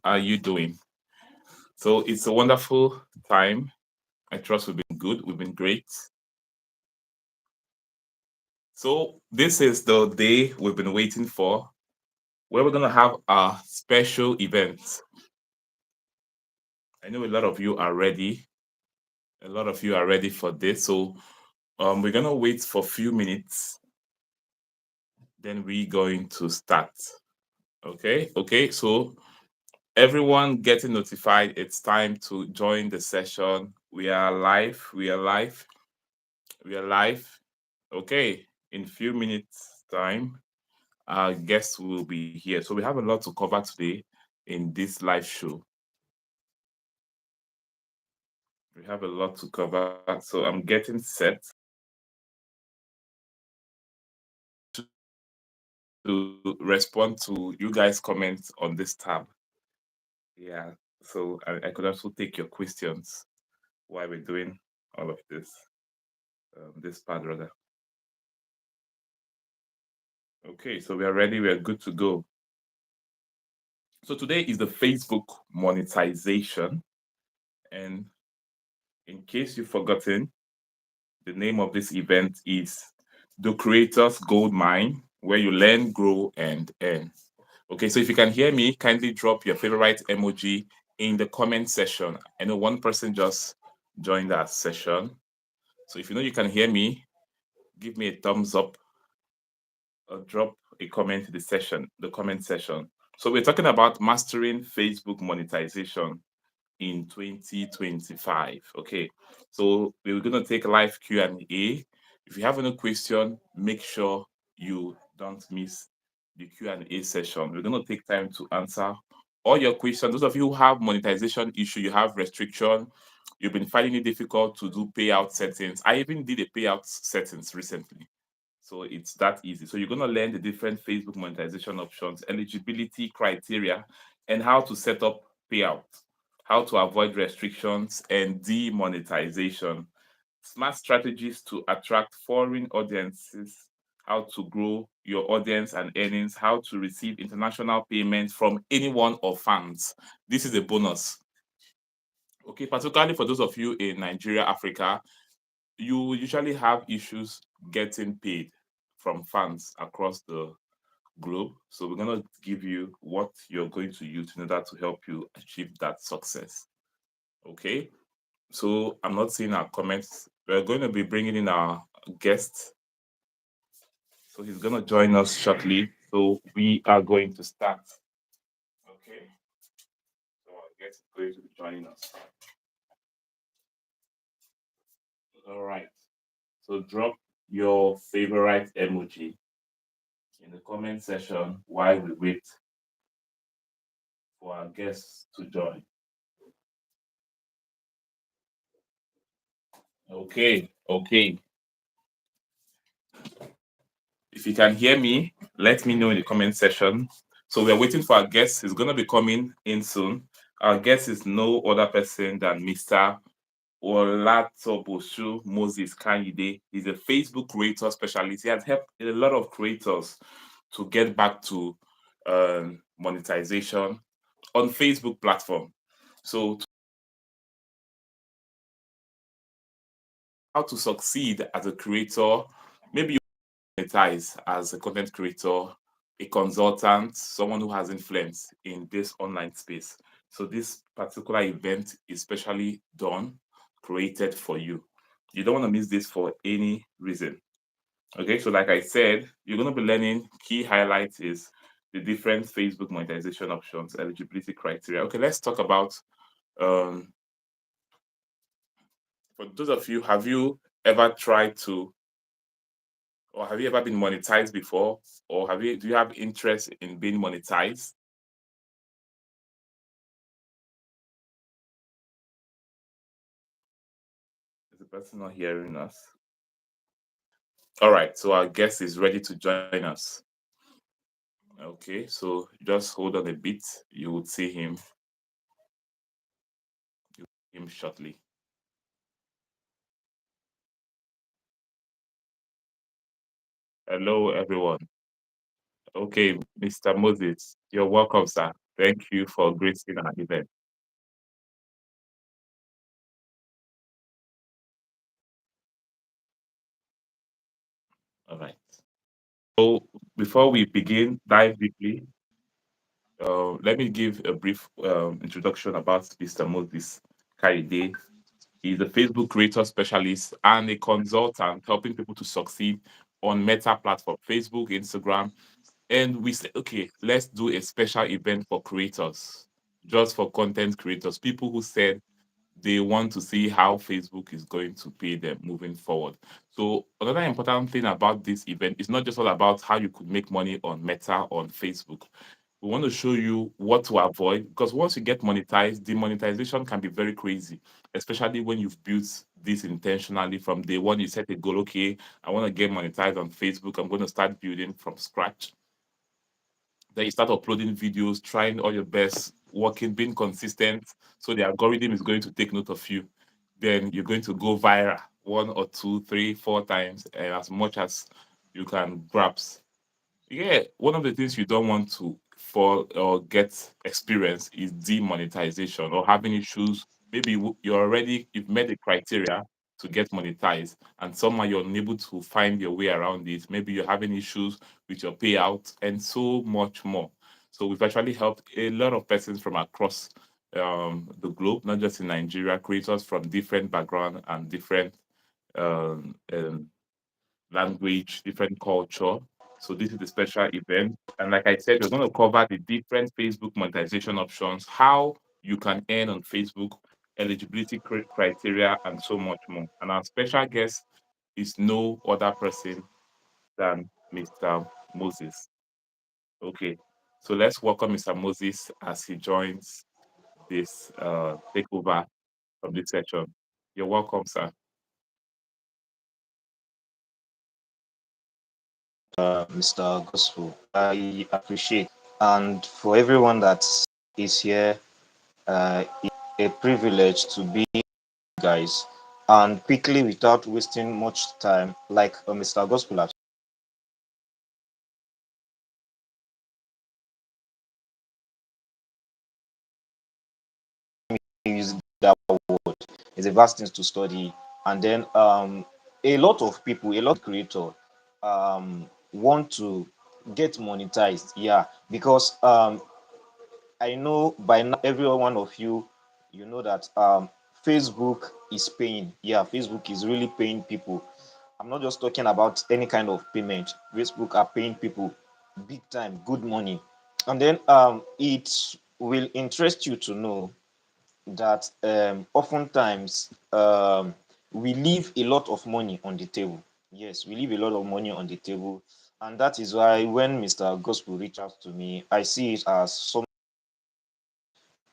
are you doing? So it's a wonderful time. I trust we've been good. We've been great. So this is the day we've been waiting for, where we're gonna have a special event. I know a lot of you are ready. A lot of you are ready for this. So we're gonna wait for a few minutes. Then we're going to start. Okay. So everyone getting notified. It's time to join the session. We are live. We are live. We are live. Okay. In a few minutes' time, our guests will be here. So we have a lot to cover today in this live show. We have a lot to cover. So I'm getting set to respond to you guys' comments on this tab. Yeah. So I could also take your questions while we're doing all of this. This part rather. Okay, so we are ready. We are good to go. So today is the Facebook monetization. And in case you've forgotten, the name of this event is The Creators Gold Mine, where you learn, grow, and earn. Okay, so if you can hear me, kindly drop your favorite emoji in the comment section. I know one person just joined our session. So if you know you can hear me, give me a thumbs up or drop a comment in the comment section. So we're talking about mastering Facebook monetization in 2025. Okay, so we're going to take live Q&A. If you have any question, make sure you don't miss the Q&A session. We're going to take time to answer all your questions. Those of you who have monetization issue, you have restriction, you've been finding it difficult to do payout settings. I even did a payout settings recently. So it's that easy. So you're going to learn the different Facebook monetization options, eligibility criteria, and how to set up payout, how to avoid restrictions and demonetization, smart strategies to attract foreign audiences, how to grow your audience and earnings, how to receive international payments from anyone or fans. This is a bonus. Okay, particularly for those of you in Nigeria, Africa, you usually have issues getting paid from fans across the globe. So we're going to give you what you're going to use in order to help you achieve that success. Okay. So I'm not seeing our comments. We're going to be bringing in our guest. So he's going to join us shortly. So we are going to start. Okay. So our guest is going to be joining us. All right. So drop your favorite emoji in the comment section while we wait for our guests to join. Okay. If you can hear me, let me know in the comment section. So we are waiting for our guest. He's going to be coming in soon. Our guest is no other person than Mr. Olatunbosun Moses Kayode. He's a Facebook creator specialist. He has helped a lot of creators to get back to monetization on Facebook platform. So how to succeed as a creator, maybe you monetize as a content creator, a consultant, someone who has influence in this online space. So this particular event is specially done, created for you. You don't want to miss this for any reason. Okay, so like I said, you're going to be learning key highlights is the different Facebook monetization options, eligibility criteria. Okay, let's talk about for those of you, have you ever tried to or have you ever been monetized before? Or do you have interest in being monetized? Is the person not hearing us? All right, so our guest is ready to join us. Okay, so just hold on a bit. You will see him shortly. Hello, everyone. Okay, Mr. Moses, you're welcome, sir. Thank you for gracing our event. All right. So before we begin, dive deeply, let me give a brief introduction about Mr. Moses Kayode. He's a Facebook creator specialist and a consultant helping people to succeed on Meta platform, Facebook, Instagram. And we said, okay, let's do a special event for creators, just for content creators, people who said they want to see how Facebook is going to pay them moving forward. So another important thing about this event is not just all about how you could make money on Meta on Facebook. We want to show you what to avoid because once you get monetized, demonetization can be very crazy, especially when you've built this intentionally from day one. You set a goal, okay, I want to get monetized on Facebook. I'm going to start building from scratch. Then you start uploading videos, trying all your best, working, being consistent. So the algorithm is going to take note of you. Then you're going to go viral one or two, three, four times, and as much as you can grasp. Yeah, one of the things you don't want to fall or get experience is demonetization or having issues. Maybe you've met the criteria to get monetized, and somehow you're unable to find your way around it. Maybe you're having issues with your payout and so much more. So we've actually helped a lot of persons from across the globe, not just in Nigeria, creators from different background and different um, um, language, different culture. So this is a special event. And like I said, we're going to cover the different Facebook monetization options, how you can earn on Facebook, eligibility criteria, and so much more. And our special guest is no other person than Mr. Moses. Okay. So let's welcome Mr. Moses as he joins this takeover of this session. You're welcome, sir. Mr. Gospel. I appreciate. And for everyone that is here, it's a privilege to be guys. And quickly, without wasting much time, like Mr. Gospel has used that word, it's a vast thing to study. And then a lot of people, a lot of creators want to get monetized. Yeah, because I know by now every one of you, you know that Facebook is paying. Yeah, Facebook is really paying people. I'm not just talking about any kind of payment. Facebook are paying people big time, good money. And then it will interest you to know that oftentimes we leave a lot of money on the table. Yes, we leave a lot of money on the table. And that is why when Mr. Gospel reached out to me, I see it as some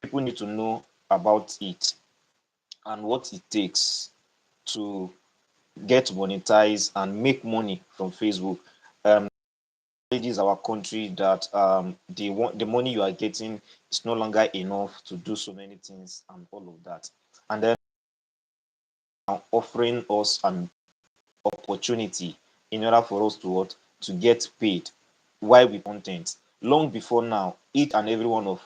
people need to know about it and what it takes to get monetized and make money from Facebook. It is our country that the money you are getting is no longer enough to do so many things and all of that. And then offering us an opportunity in order for us to what to get paid while we content. Long before now, each and every one of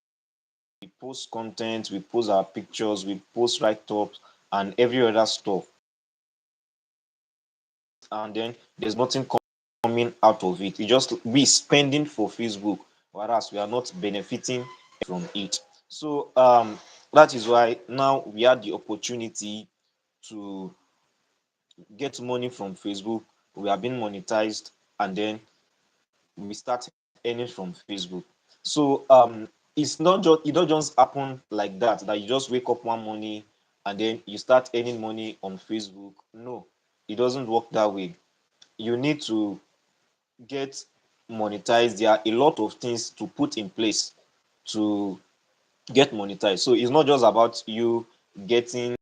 we post content, we post our pictures, we post write-ups and every other stuff. And then there's nothing coming out of it. It just we spending for Facebook, whereas we are not benefiting from it. So that is why now we had the opportunity to get money from Facebook. We are being monetized, and then we start earning from Facebook. So it don't just happen like that you just wake up one morning and then you start earning money on Facebook. No, it doesn't work that way. You need to get monetized. There are a lot of things to put in place to get monetized. So it's not just about you getting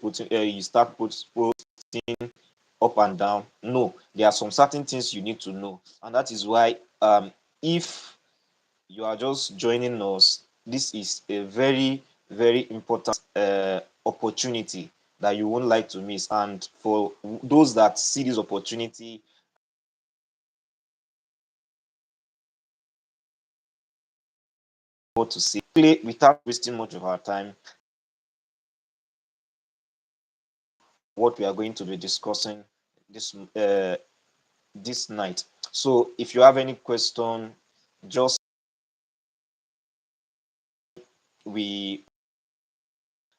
putting you start posting up and down. No, there are some certain things you need to know, and that is why if you are just joining us, this is a very very important opportunity that you won't like to miss. And for those that see this opportunity what to say. Without wasting much of our time, what we are going to be discussing this night. So if you have any question, just we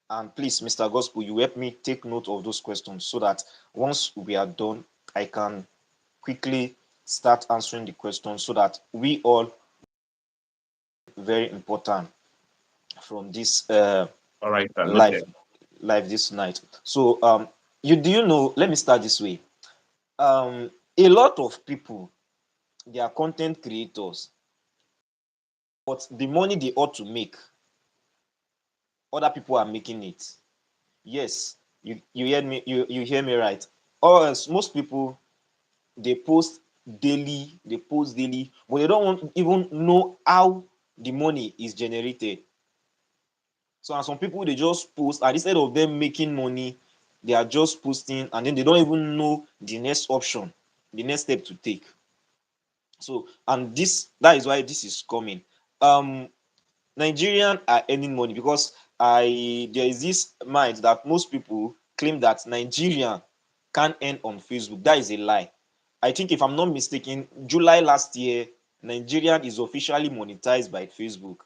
and please, Mr. Gospel, you help me take note of those questions so that once we are done, I can quickly start answering the questions so that we all very important from this All right, live noted. this night. So you know, let me start this way. A lot of people, they are content creators, but the money they ought to make, other people are making it. Yes, you hear me, you hear me right. Or else most people, they post daily, but they don't want even know how the money is generated. So and some people, they just post, and instead of them making money, they are just posting, and then they don't even know the next option, the next step to take. So and that is why this is coming. um Nigerian are earning money because there is this mind that most people claim that Nigerian can earn on Facebook. That is a lie. I think if I'm not mistaken, July last year, Nigerian is officially monetized by Facebook.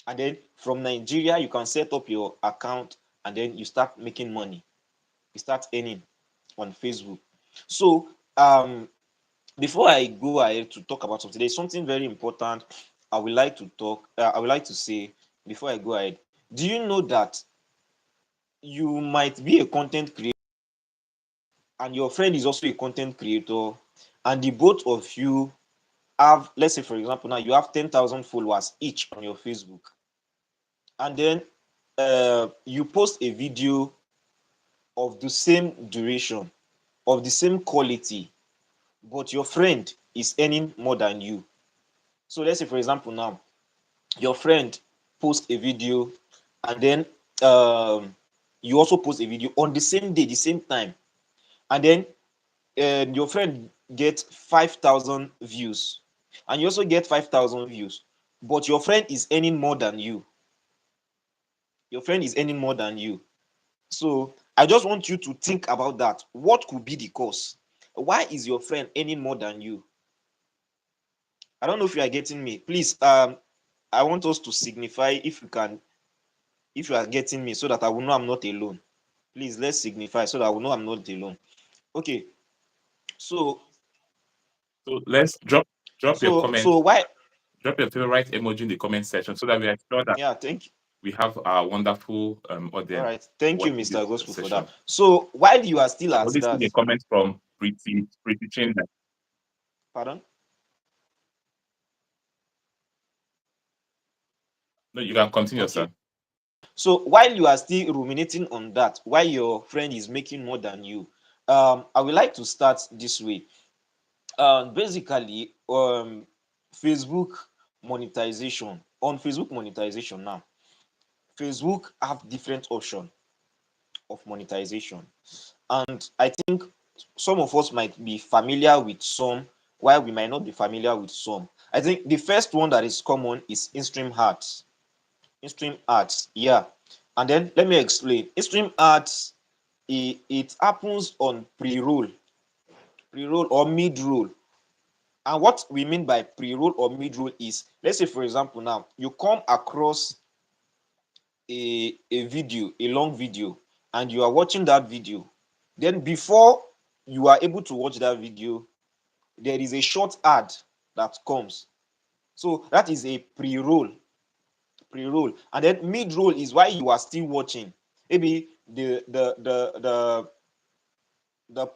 And then from Nigeria, you can set up your account and then you start making money. You start earning on Facebook. So before I go ahead to talk about something, there's something very important I would like to I would like to say before I go ahead. Do you know that you might be a content creator and your friend is also a content creator, and the both of you have, let's say for example, now you have 10,000 followers each on your Facebook, and then you post a video of the same duration, of the same quality, but your friend is earning more than you. So let's say for example now, your friend post a video, and then you also post a video on the same day, the same time, and then your friend get 5,000 views, and you also get 5,000 views, but your friend is earning more than you. Your friend is earning more than you. So I just want you to think about that. What could be the cause? Why is your friend earning more than you? I don't know if you are getting me. Please, I want us to signify if you can, if you are getting me, so that I will know I'm not alone. Please, let's signify so that I will know I'm not alone. Okay. So So let's drop your comment, why? drop your favorite emoji in the comment section so that we are sure that Yeah, thank you. we have our wonderful All audience right. Thank you, watching this Mr. Gospel, for that. session. So while you are still I've at only seen that, a comment from Pretty Chinda. pardon? No, you can continue, Okay. sir. So while you are still ruminating on that, while your friend is making more than you, I would like to start this way. Basically, Facebook monetization. On Facebook monetization now, Facebook have different option of monetization, and I think some of us might be familiar with some, while we might not be familiar with some. I think the first one that is common is in-stream ads. In-stream ads, yeah. And then let me explain. In-stream ads, it happens on pre-roll or mid-roll. And what we mean by pre-roll or mid-roll is, let's say for example now, you come across a video, a long video, and you are watching that video. Then before you are able to watch that video, there is a short ad that comes. So that is a pre-roll. And then mid-roll is why you are still watching. Maybe the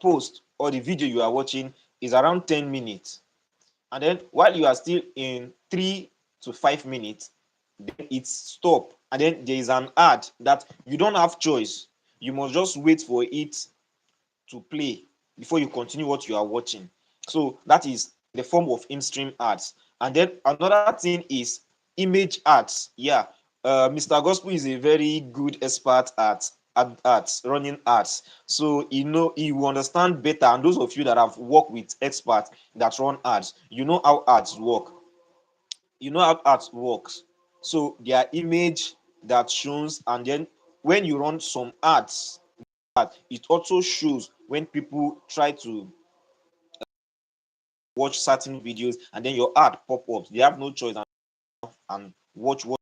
post or the video you are watching is around 10 minutes. And then while you are still in 3 to 5 minutes, then it's stop. And then there is an ad that you don't have choice. You must just wait for it to play before you continue what you are watching. So that is the form of in-stream ads. And then another thing is image ads. Yeah, Mr. Gospel is a very good expert at ads, running ads. So he will understand better. And those of you that have worked with experts that run ads, you know how ads work. You know how ads works. So their image that shows, and then when you run some ads, it also shows when people try to watch certain videos, and then your ad pop up. They have no choice and watch what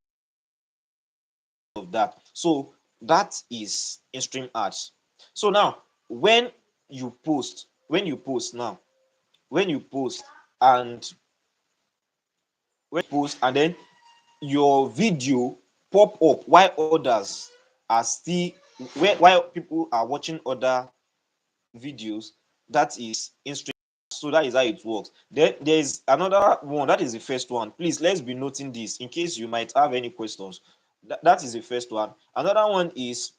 of that. So that is in-stream ads. So now when you post and then your video pop up while others are still while people are watching other videos, that is in-stream. So that is how it works. Then there is another one. That is the first one. Please, let's be noting this in case you might have any questions. That is the first one. Another one is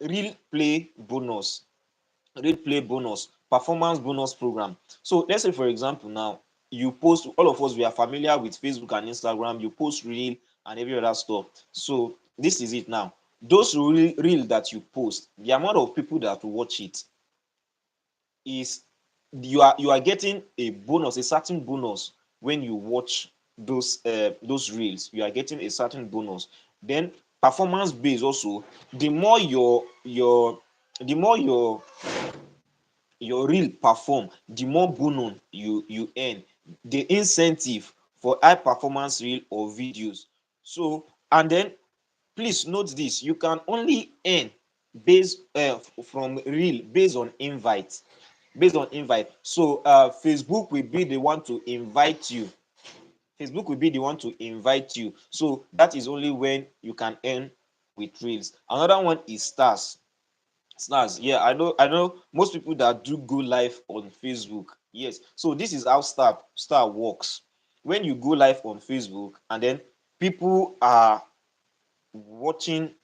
real play bonus. Real play bonus, performance bonus program. So let's say, for example, now you post, all of us, we are familiar with Facebook and Instagram, you post reel and every other stuff. So this is it now. Those reel that you post, the amount of people that will watch it is, you are getting a bonus, a certain bonus. When you watch those reels, you are getting a certain bonus. Then performance based also, the more the more your reel perform, the more bonus you earn. The incentive for high performance reel or videos. So, and then please note this, you can only earn based from reel based on invite. So Facebook will be the one to invite you. So that is only when you can earn with reels. Another one is stars. Yeah, I know most people that do go live on Facebook. Yes, so this is how star works. When you go live on Facebook, and then people are watching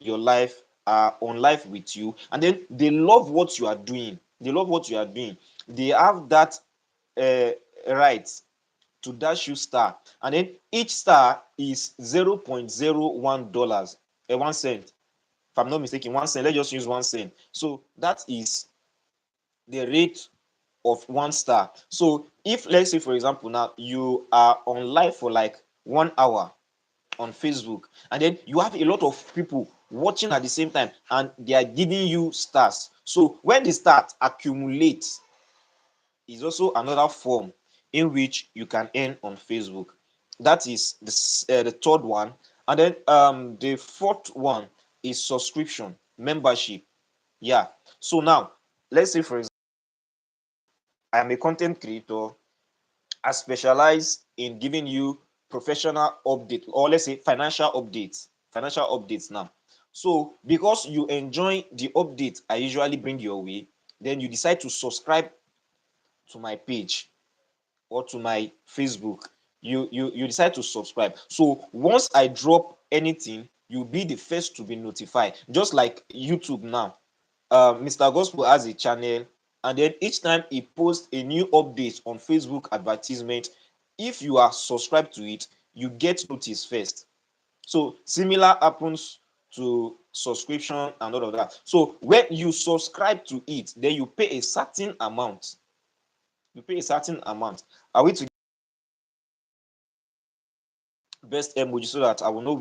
your life, are on live with you, and then they love what you are doing. They have that uh, right to dash you star, and then each star is $0.01, 1 cent. If I'm not mistaken, 1 cent. Let's just use 1 cent. So that is the rate of 1 star. So if, let's say, for example, now you are on live for like 1 hour on Facebook, and then you have a lot of people watching at the same time, and they are giving you stars. So when the stars accumulate, is also another form in which you can earn on Facebook. That is the third one. And then the fourth one is subscription membership. Yeah. So now, let's say, for example, I am a content creator. I specialize in giving you professional update, or let's say financial updates now. So because you enjoy the update I usually bring your way, then you decide to subscribe to my page or to my Facebook. You decide to subscribe. So once I drop anything, you'll be the first to be notified. Just like YouTube now. Mr. Gospel has a channel, and then each time he posts a new update on Facebook advertisement, if you are subscribed to it, you get notice first. So similar happens to subscription and all of that. So when you subscribe to it, then you pay a certain amount. Are we to best emoji so that I will know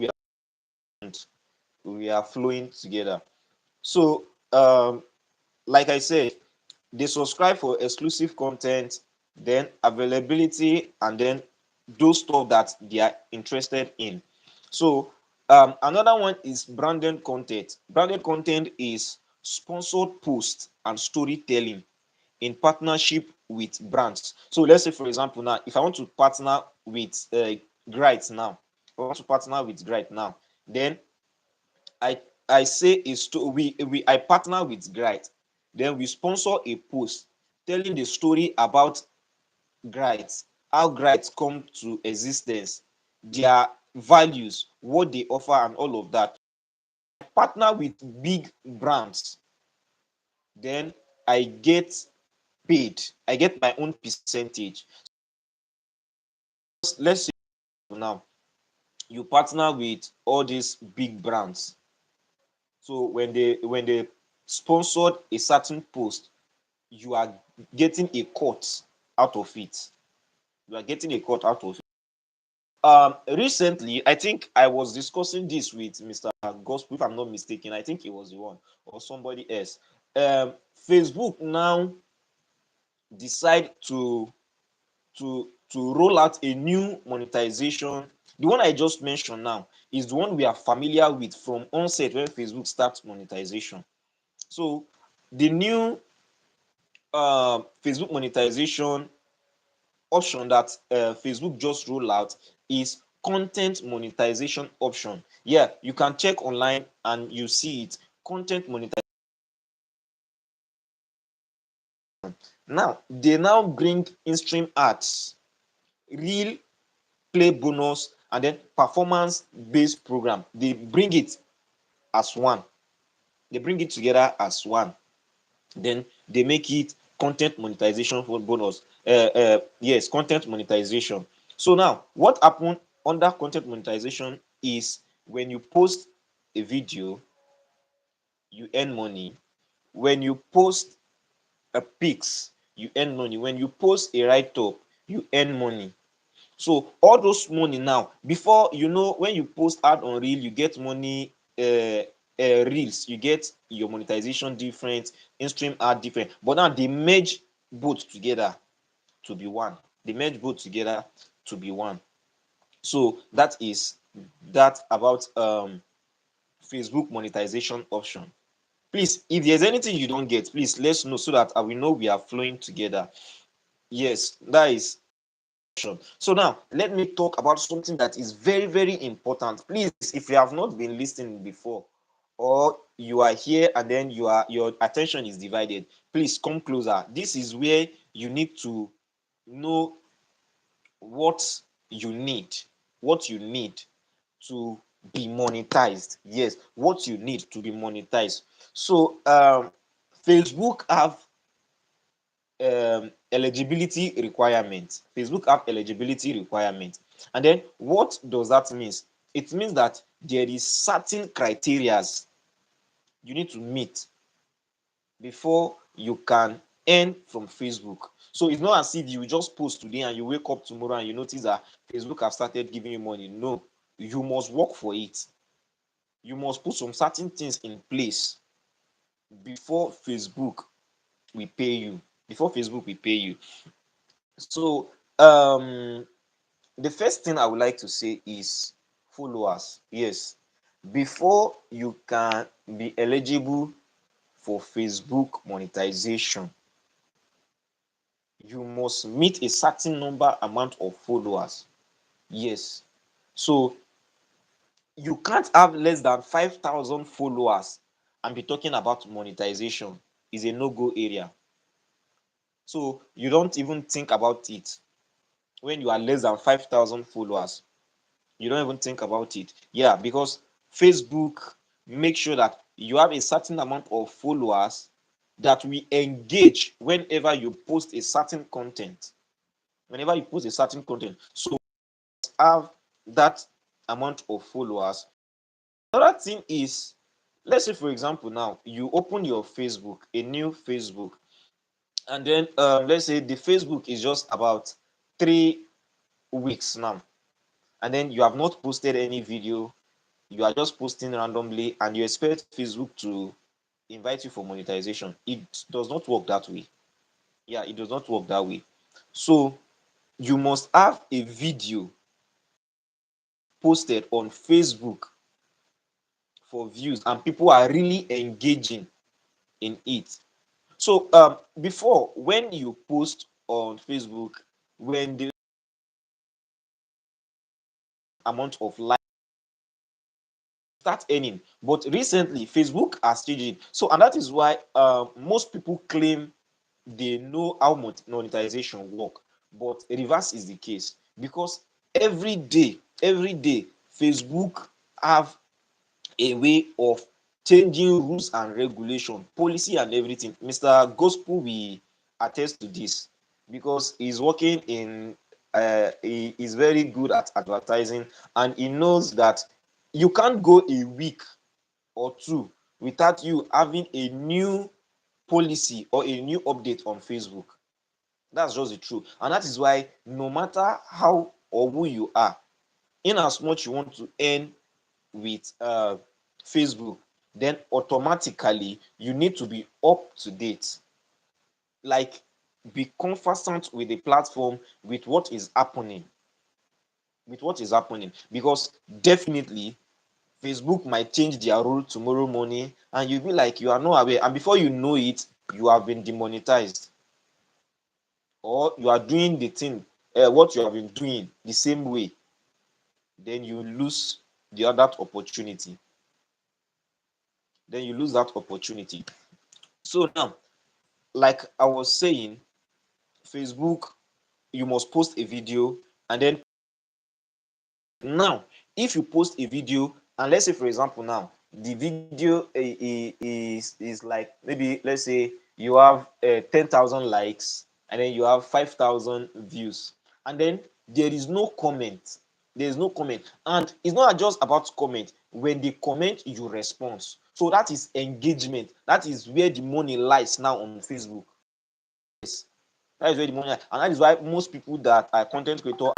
we are flowing together? So like I said, they subscribe for exclusive content, then availability, and then those stuff that they are interested in. So another one is branded content. Branded content is sponsored posts and storytelling in partnership with brands. So let's say, for example, now if I want to partner with Gwrite now, then I I say is to we I partner with Gwrite, then we sponsor a post telling the story about Gwrite, how Gwrite come to existence, their values, what they offer, and all of that. Partner with big brands, then I get paid. I get my own percentage. Let's say now you partner with all these big brands. So when they sponsored a certain post, you are getting a cut out of it. Recently, I think I was discussing this with Mr. Gospel, if I'm not mistaken. I think he was the one or somebody else. Facebook now decide to roll out a new monetization. The one I just mentioned now is the one we are familiar with from onset when Facebook starts monetization. So the new Facebook monetization option that Facebook just roll out is content monetization option. Yeah, you can check online and you see it. Content monetization. Now they now bring in-stream ads, real play bonus, and then performance-based program. They bring it as one. They bring it together as one. Then they make it content monetization for bonus. Yes, content monetization. So now what happened under content monetization is when you post a video, you earn money. When you post a pics, you earn money. When you post a write-up, you earn money. So all those money now, before you know, when you post ad on reel, you get money. Reels, you get your monetization different, in-stream ad different, but now they merge both together to be one. They merge both together to be one. So that is that about Facebook monetization option. Please, if there's anything you don't get, please let's know so that I will know we are flowing together. Yes, that is. So now let me talk about something that is very, very important. Please, if you have not been listening before, or you are here and then your attention is divided, please come closer. This is where you need to know what you need, what you need to be monetized. Yes, what you need to be monetized. So Facebook have eligibility requirement. Facebook have eligibility requirement. And then what does that mean? It means that there is certain criterias you need to meet before you can earn from Facebook. So it's not as if you just post today and you wake up tomorrow and you notice that Facebook have started giving you money. No, you must work for it. You must put some certain things in place before Facebook will pay you. Before Facebook will pay you. So the first thing I would like to say is followers. Yes, before you can be eligible for Facebook monetization, you must meet a certain number amount of followers. Yes, so you can't have less than 5,000 followers and be talking about monetization. Is a no-go area. So you don't even think about it when you are less than 5,000 followers. You don't even think about it. Yeah, because Facebook make sure that you have a certain amount of followers that we engage whenever you post a certain content. Whenever you post a certain content, so have that amount of followers. Another thing is, let's say for example now you open your Facebook, a new Facebook, and then let's say the Facebook is just about 3 weeks now, and then you have not posted any video, you are just posting randomly and you expect Facebook to invite you for monetization. It does not work that way. Yeah, it does not work that way. So you must have a video posted on Facebook for views and people are really engaging in it. So before, when you post on Facebook, when the amount of likes start earning, but recently Facebook has changed it. So and that is why most people claim they know how monetization work, but reverse is the case, because every day Facebook have a way of changing rules and regulation, policy and everything. Mr. Gospel will attest to this because he's working in he is very good at advertising, and he knows that you can't go a week or two without you having a new policy or a new update on Facebook. That's just the truth. And that is why no matter how or who you are, in as much you want to earn with Facebook, then automatically you need to be up to date, like be conversant with the platform, with what is happening, because definitely Facebook might change their rule tomorrow morning and you'll be like you are not aware, and before you know it, you have been demonetized, or you are doing the thing, what you have been doing the same way, then you lose the other opportunity. So now, like I was saying, Facebook, you must post a video, and then now, if you post a video, and let's say for example now the video is like, maybe let's say you have 10,000 likes and then you have 5,000 views, and then there is no comment, and it's not just about comment. When they comment, you respond. So that is engagement. That is where the money lies now on Facebook. Yes, that is where the money lies, and that is why most people that are content creator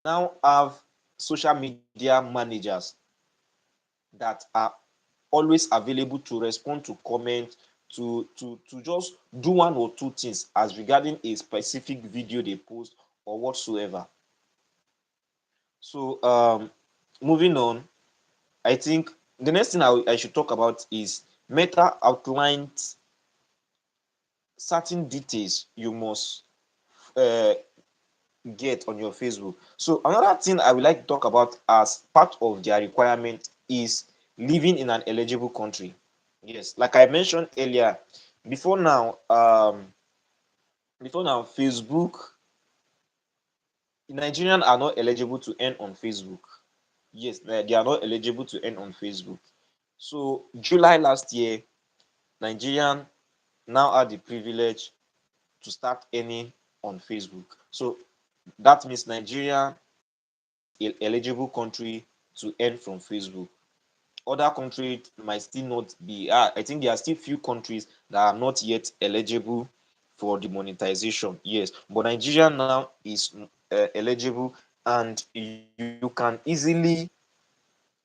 now have social media managers that are always available to respond to comment, to just do one or two things as regarding a specific video they post or whatsoever. So moving on, I think the next thing I should talk about is Meta outlined certain details you must uh, get on your Facebook. So another thing I would like to talk about as part of their requirement is living in an eligible country. Yes, like I mentioned earlier, before now, Facebook, Nigerians are not eligible to earn on Facebook. Yes, they are not eligible to earn on Facebook. So July last year, Nigerian now had the privilege to start earning on Facebook. So that means Nigeria eligible country to earn from Facebook. Other countries might still not be. I think there are still few countries that are not yet eligible for the monetization. Yes, but Nigeria now is eligible, and you can easily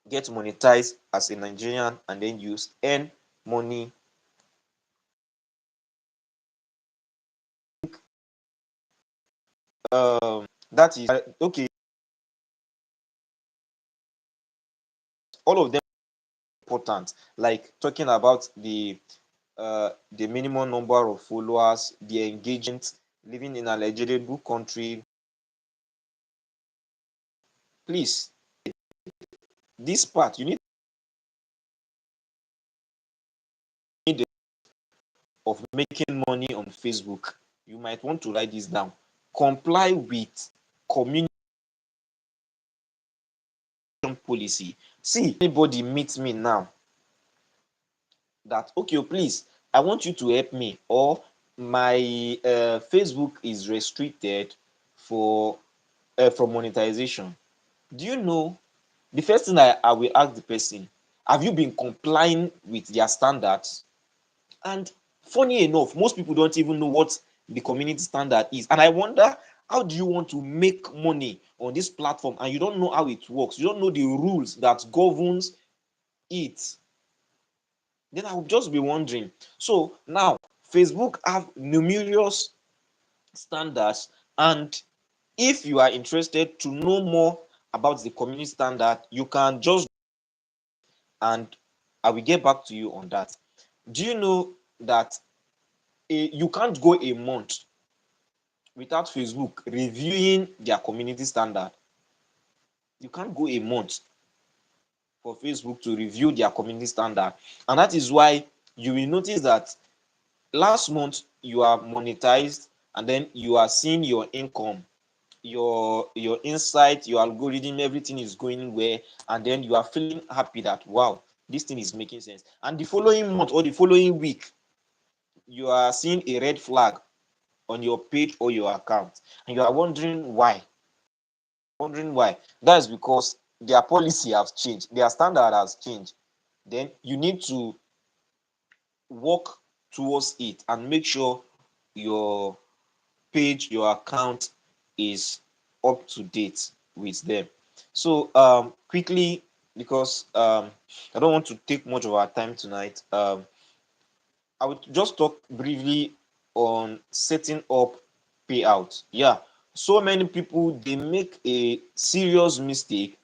get monetized as a Nigerian, and then you earn money. That is okay. All of them are important. Like talking about the minimum number of followers, the engagement, living in an eligible country. Please, this part you need of making money on Facebook. You might want to write this down. Comply with community policy. See, anybody meets me now that, okay, please, I want you to help me, or my Facebook is restricted for monetization. Do you know, the first thing I will ask the person, have you been complying with their standards? And funny enough, most people don't even know what the community standard is. And I wonder, how do you want to make money on this platform and you don't know how it works? You don't know the rules that governs it. Then I would just be wondering. So now Facebook have numerous standards, and if you are interested to know more about the community standard, you can just, and I will get back to you on that. Do you know that you can't go a month without Facebook reviewing their community standard? You can't go a month for Facebook to review their community standard. And that is why you will notice that last month you are monetized, and then you are seeing your income, your insight, your algorithm, everything is going well, and then you are feeling happy that wow, this thing is making sense. And the following month or the following week, you are seeing a red flag on your page or your account, and you are wondering why. That's because their policy has changed, their standard has changed. Then you need to work towards it and make sure your page, your account is up to date with them. So quickly, because I don't want to take much of our time tonight, I would just talk briefly on setting up payouts. Yeah, so many people, they make a serious mistake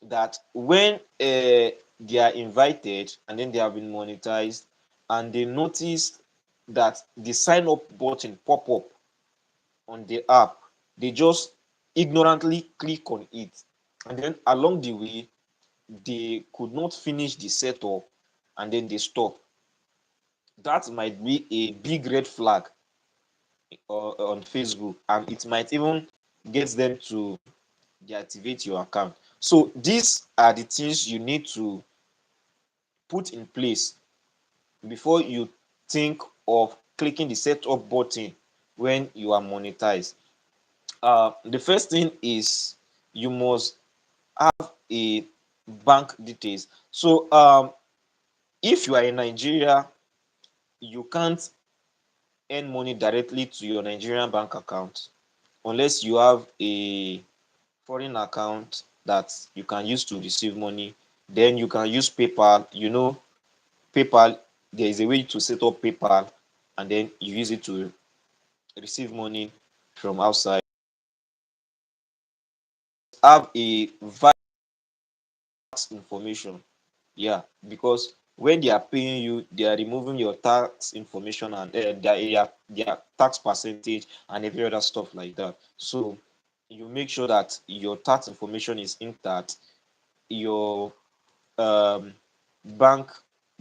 that when they are invited and then they have been monetized and they notice that the sign up button pop up on the app, they just ignorantly click on it, and then along the way they could not finish the setup and then they stop. That might be a big red flag on Facebook, and it might even get them to deactivate your account. So these are the things you need to put in place before you think of clicking the setup button when you are monetized. The first thing is you must have a bank details. So if you are in Nigeria, you can't earn money directly to your Nigerian bank account unless you have a foreign account that you can use to receive money. Then you can use PayPal. You know, PayPal, there is a way to set up PayPal and then you use it to receive money from outside. Have a VAT information. Yeah, because when they are paying you, they are removing your tax information and their tax percentage and every other stuff like that. So you make sure that your tax information is intact, your um, bank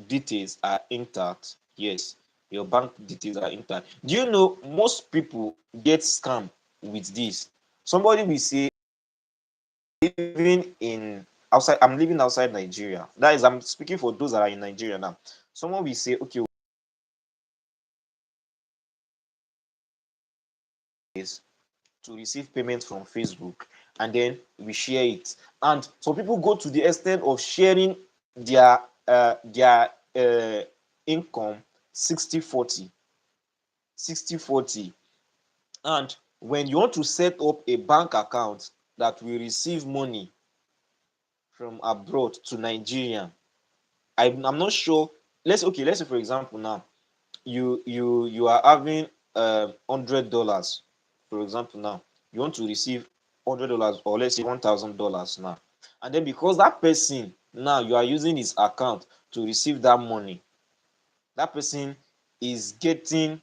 details are intact. Yes, your bank details are intact. Do you know most people get scammed with this? Somebody will say, living in outside, I'm living outside Nigeria. That is, I'm speaking for those that are in Nigeria now. Someone will say, okay, is to receive payment from Facebook, and then we share it. And some people go to the extent of sharing their income 60-40, 60-40. And when you want to set up a bank account that will receive money from abroad to Nigeria, I'm not sure. Let's say for example now, you are having $100. For example now, you want to receive $100, or let's say $1,000 now, and then because that person now, you are using his account to receive that money, that person is getting,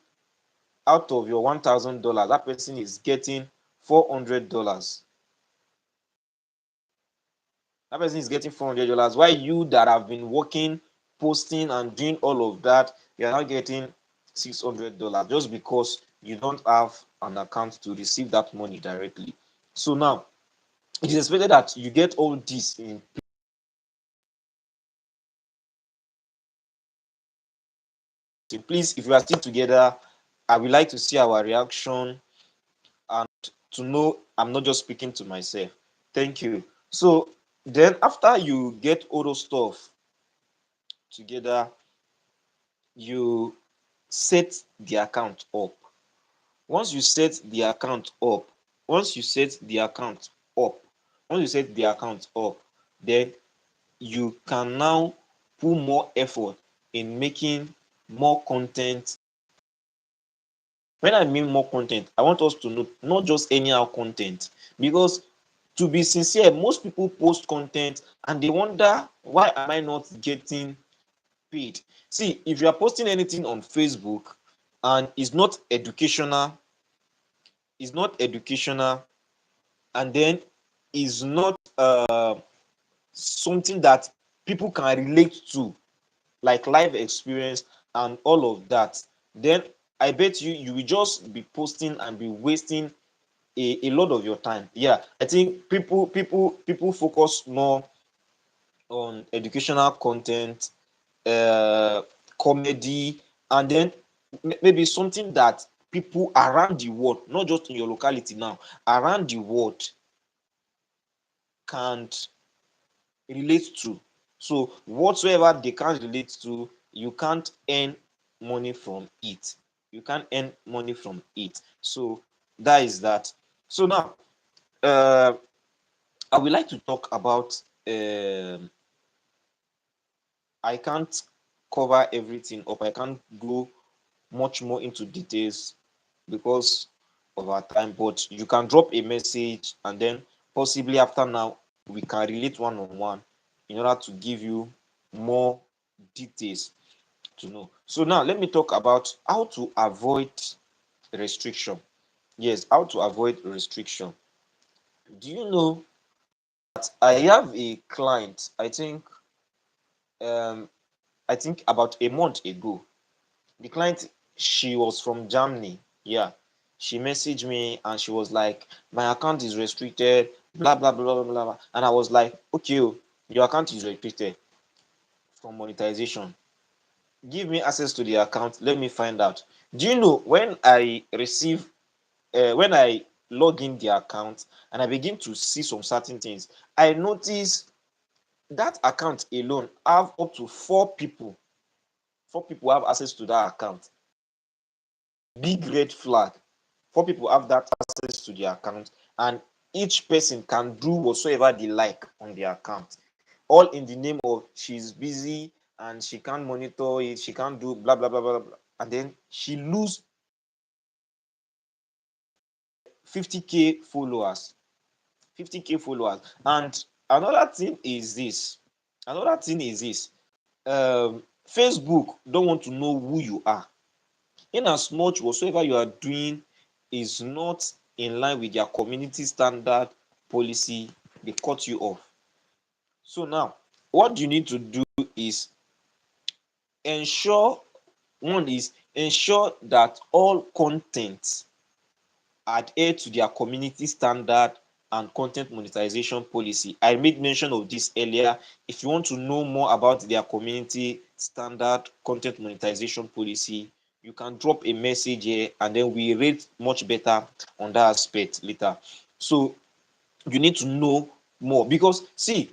out of your $1,000, that person is getting $400. That person is getting $400. Why you that have been working, posting, and doing all of that, you are now getting $600 just because you don't have an account to receive that money directly. So now it is expected that you get all this in. Please, if you are still together, I would like to see our reaction and to know I'm not just speaking to myself. Thank you. So then after you get all those stuff together, you set the account up. Once you set the account up, once you set the account up, once you set the account up, then you can now put more effort in making more content. When I mean more content, I want us to know not just anyhow content, because to be sincere, most people post content and they wonder, why am I not getting paid? See, if you are posting anything on Facebook and it's not educational, and then is not something that people can relate to, like life experience and all of that, then I bet you will just be posting and be wasting a lot of your time. Yeah, I think people focus more on educational content, uh, comedy, and then maybe something that people around the world, not just in your locality now, around the world can't relate to. So whatsoever they can't relate to, you can't earn money from it. You can't earn money from it. So that is that. So now, uh, I would like to talk about. I can't cover everything up. I can't go much more into details because of our time. But you can drop a message, and then possibly after now we can relate one on one in order to give you more details to know. So now let me talk about how to avoid restriction. Yes, how to avoid restriction. Do you know I have a client, um I think about a month ago. The client, she was from Germany. Yeah. She messaged me and she was like, my account is restricted, blah blah blah blah blah. And I was like, okay, oh, your account is restricted from monetization. Give me access to the account. Let me find out. Do you know when I log in the account and I begin to see some certain things, I notice that account alone have up to 4 people. 4 people have access to that account. Big red flag. 4 people have that access to the account, and each person can do whatsoever they like on the account, all in the name of she's busy and she can't monitor it, she can't do blah blah blah blah blah, and then she lose 50k followers. 50k followers. And another thing is this, Facebook don't want to know who you are. In as much whatsoever you are doing is not in line with their community standard policy, they cut you off. So now what you need to do is ensure ensure that all content adhere to their community standard and content monetization policy. I made mention of this earlier. If you want to know more about their community standard content monetization policy, you can drop a message here and then we rate much better on that aspect later. So you need to know more because see,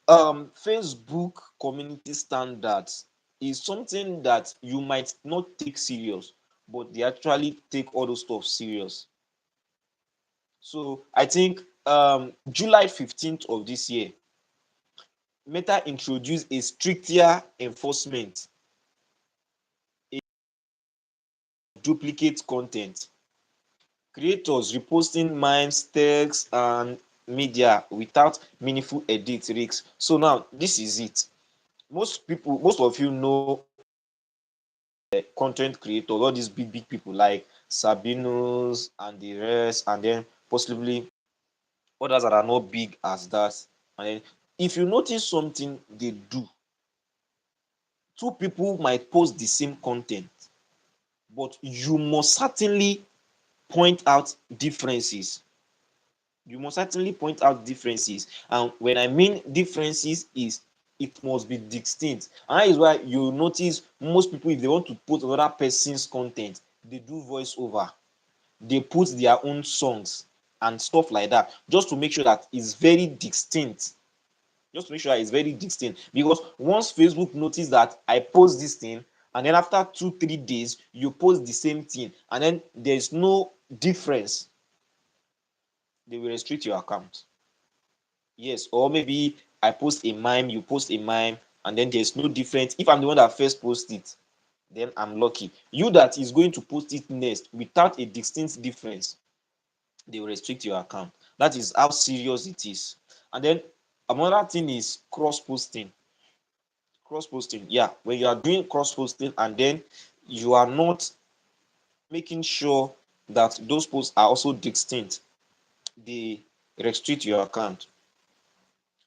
Facebook community standards is something that you might not take serious, but they actually take all those stuff serious. So I think July 15th of this year, Meta introduced a stricter enforcement in duplicate content. Creators reposting memes, text, and media without meaningful edit risks. So now this is it. Most of you know content creators, all these big people like Sabinos and the rest, and then possibly others that are not big as that. And then if you notice something they do, 2 people might post the same content, but you must certainly point out differences. You must certainly point out differences. And when I mean differences, is it must be distinct. And that is why you notice most people, if they want to post another person's content, they do voiceover. They put their own songs and stuff like that, just to make sure that it's very distinct. Just to make sure that it's very distinct. Because once Facebook notice that I post this thing, and then after 2 3 days you post the same thing, and then there's no difference, they will restrict your account. Yes, or maybe I post a mime, you post a mime, and then there's no difference. If I'm the one that first post it, then I'm lucky. You that is going to post it next without a distinct difference, they will restrict your account. That is how serious it is. And then another thing is cross posting. Cross posting, yeah, when you are doing cross posting and then you are not making sure that those posts are also distinct, they restrict your account.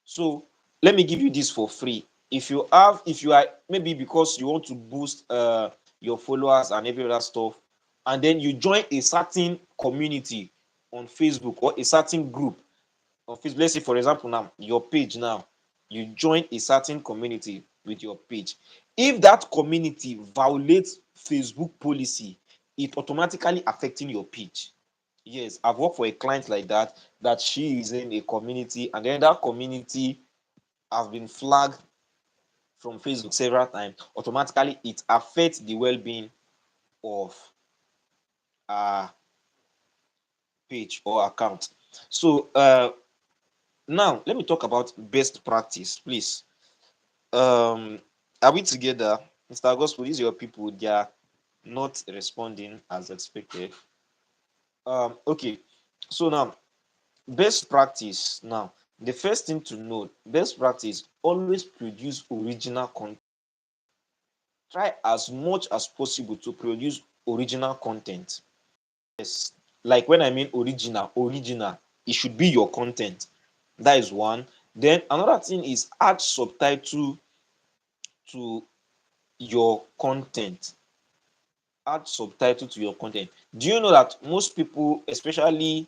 So let me give you this for free. If you are, maybe because you want to boost your followers and every other stuff, and then you join a certain community on Facebook or a certain group on Facebook. Let's say for example now your page, now you join a certain community with your page. If that community violates Facebook policy, it automatically affecting your page. Yes, I've worked for a client like that, that she is in a community and then that community has been flagged from Facebook several times. Automatically it affects the well-being of our page or account. So Now let me talk about best practice, please. Are we together? Mr. Gospel, these are your people, they are not responding as expected. Okay, so now best practice. Now the first thing to note, best practice, always produce original content. Try as much as possible to produce original content. Yes, like when I mean original, it should be your content. That is one. Then another thing is add subtitle to your content. Add subtitle to your content. Do you know that most people, especially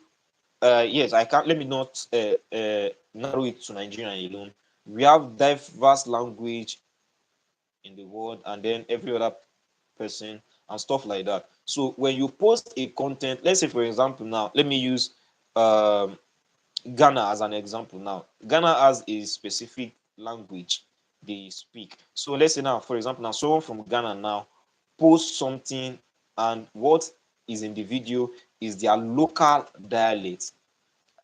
yes, I can't, let me not narrow it to Nigeria alone. We have diverse language in the world, and then every other person and stuff like that. So when you post a content, let's say for example, now let me use um Ghana as an example. Now Ghana has a specific language they speak. So let's say now, for example, now someone from Ghana now post something, and what is in the video is their local dialect.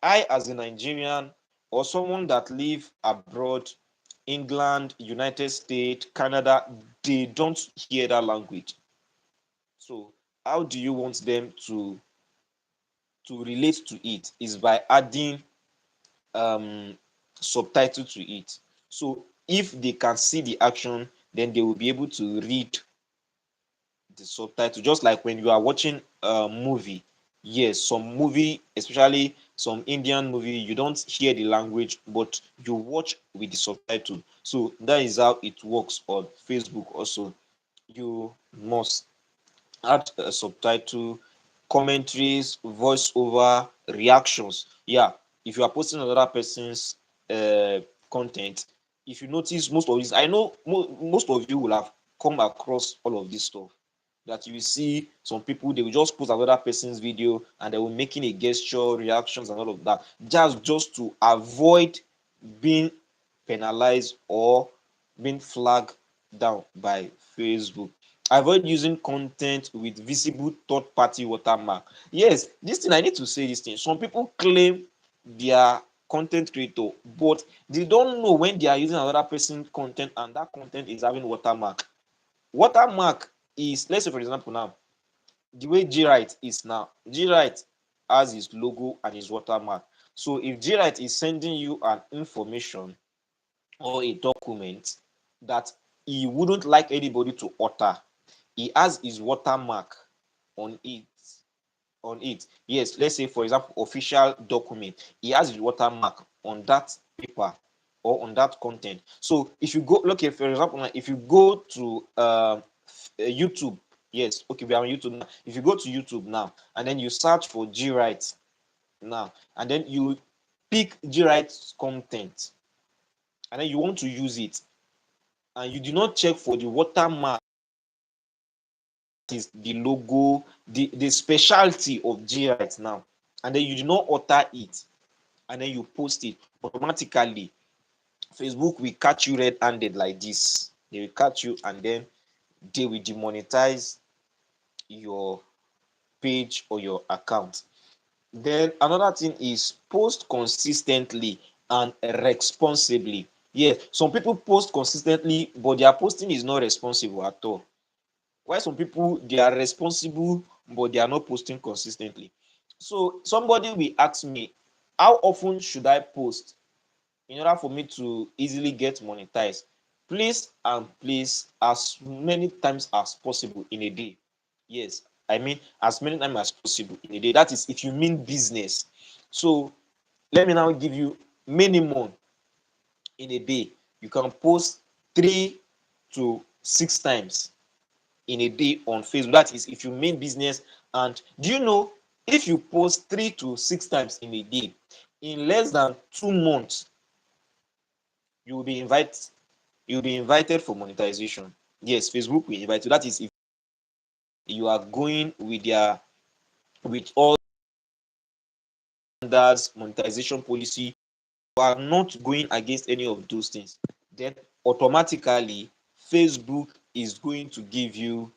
I, as a Nigerian or someone that live abroad, England, United States, Canada, they don't hear that language. So how do you want them to relate to it? Is by adding um subtitle to it. So if they can see the action, then they will be able to read the subtitle. Just like when you are watching a movie, yes, some movie, especially some Indian movie, you don't hear the language, but you watch with the subtitle. So that is how it works on Facebook also. You must add a subtitle, commentaries, voiceover, reactions. Yeah, if you are posting another person's content, if you notice most of this, I know most of you will have come across all of this stuff. That you will see some people, they will just post another person's video and they will making a gesture, reactions, and all of that, just to avoid being penalized or being flagged down by Facebook. Avoid using content with visible third party watermark. Yes, this thing, I need to say this thing. Some people claim they are content creator, but they don't know when they are using another person's content and that content is having watermark. Watermark is, let's say for example now, the way Gwrite is now, Gwrite has his logo and his watermark. So if Gwrite is sending you an information or a document that he wouldn't like anybody to utter, he has his watermark on it. Yes, let's say for example, official document, he has his watermark on that paper or on that content. So if you go, look, for example, if you go to YouTube, yes, okay, we are on YouTube now. If you go to YouTube now and then you search for Gwrite now, and then you pick Gwrite's content, and then you want to use it, and you do not check for the watermark, is the logo, the specialty of Gwrite now, and then you do not utter it, and then you post it, automatically Facebook will catch you red-handed like this. They will catch you, and then they will demonetize your page or your account. Then another thing is post consistently and responsibly. Yeah, some people post consistently, but their posting is not responsible at all. Why some people, they are responsible, but they are not posting consistently. So somebody will ask me, how often should I post in order for me to easily get monetized? Please and please, as many times as possible in a day. Yes, I mean as many times as possible in a day. That is if you mean business. So let me now give you minimum in a day. You can post 3 to 6 times in a day on Facebook. That is if you mean business. And do you know, if you post 3 to 6 times in a day, in less than 2 months, you will be invited. You'll be invited for monetization. Yes, Facebook will invite you. That is if you are going with their, with all standards, monetization policy, you are not going against any of those things, then automatically Facebook is going to give you,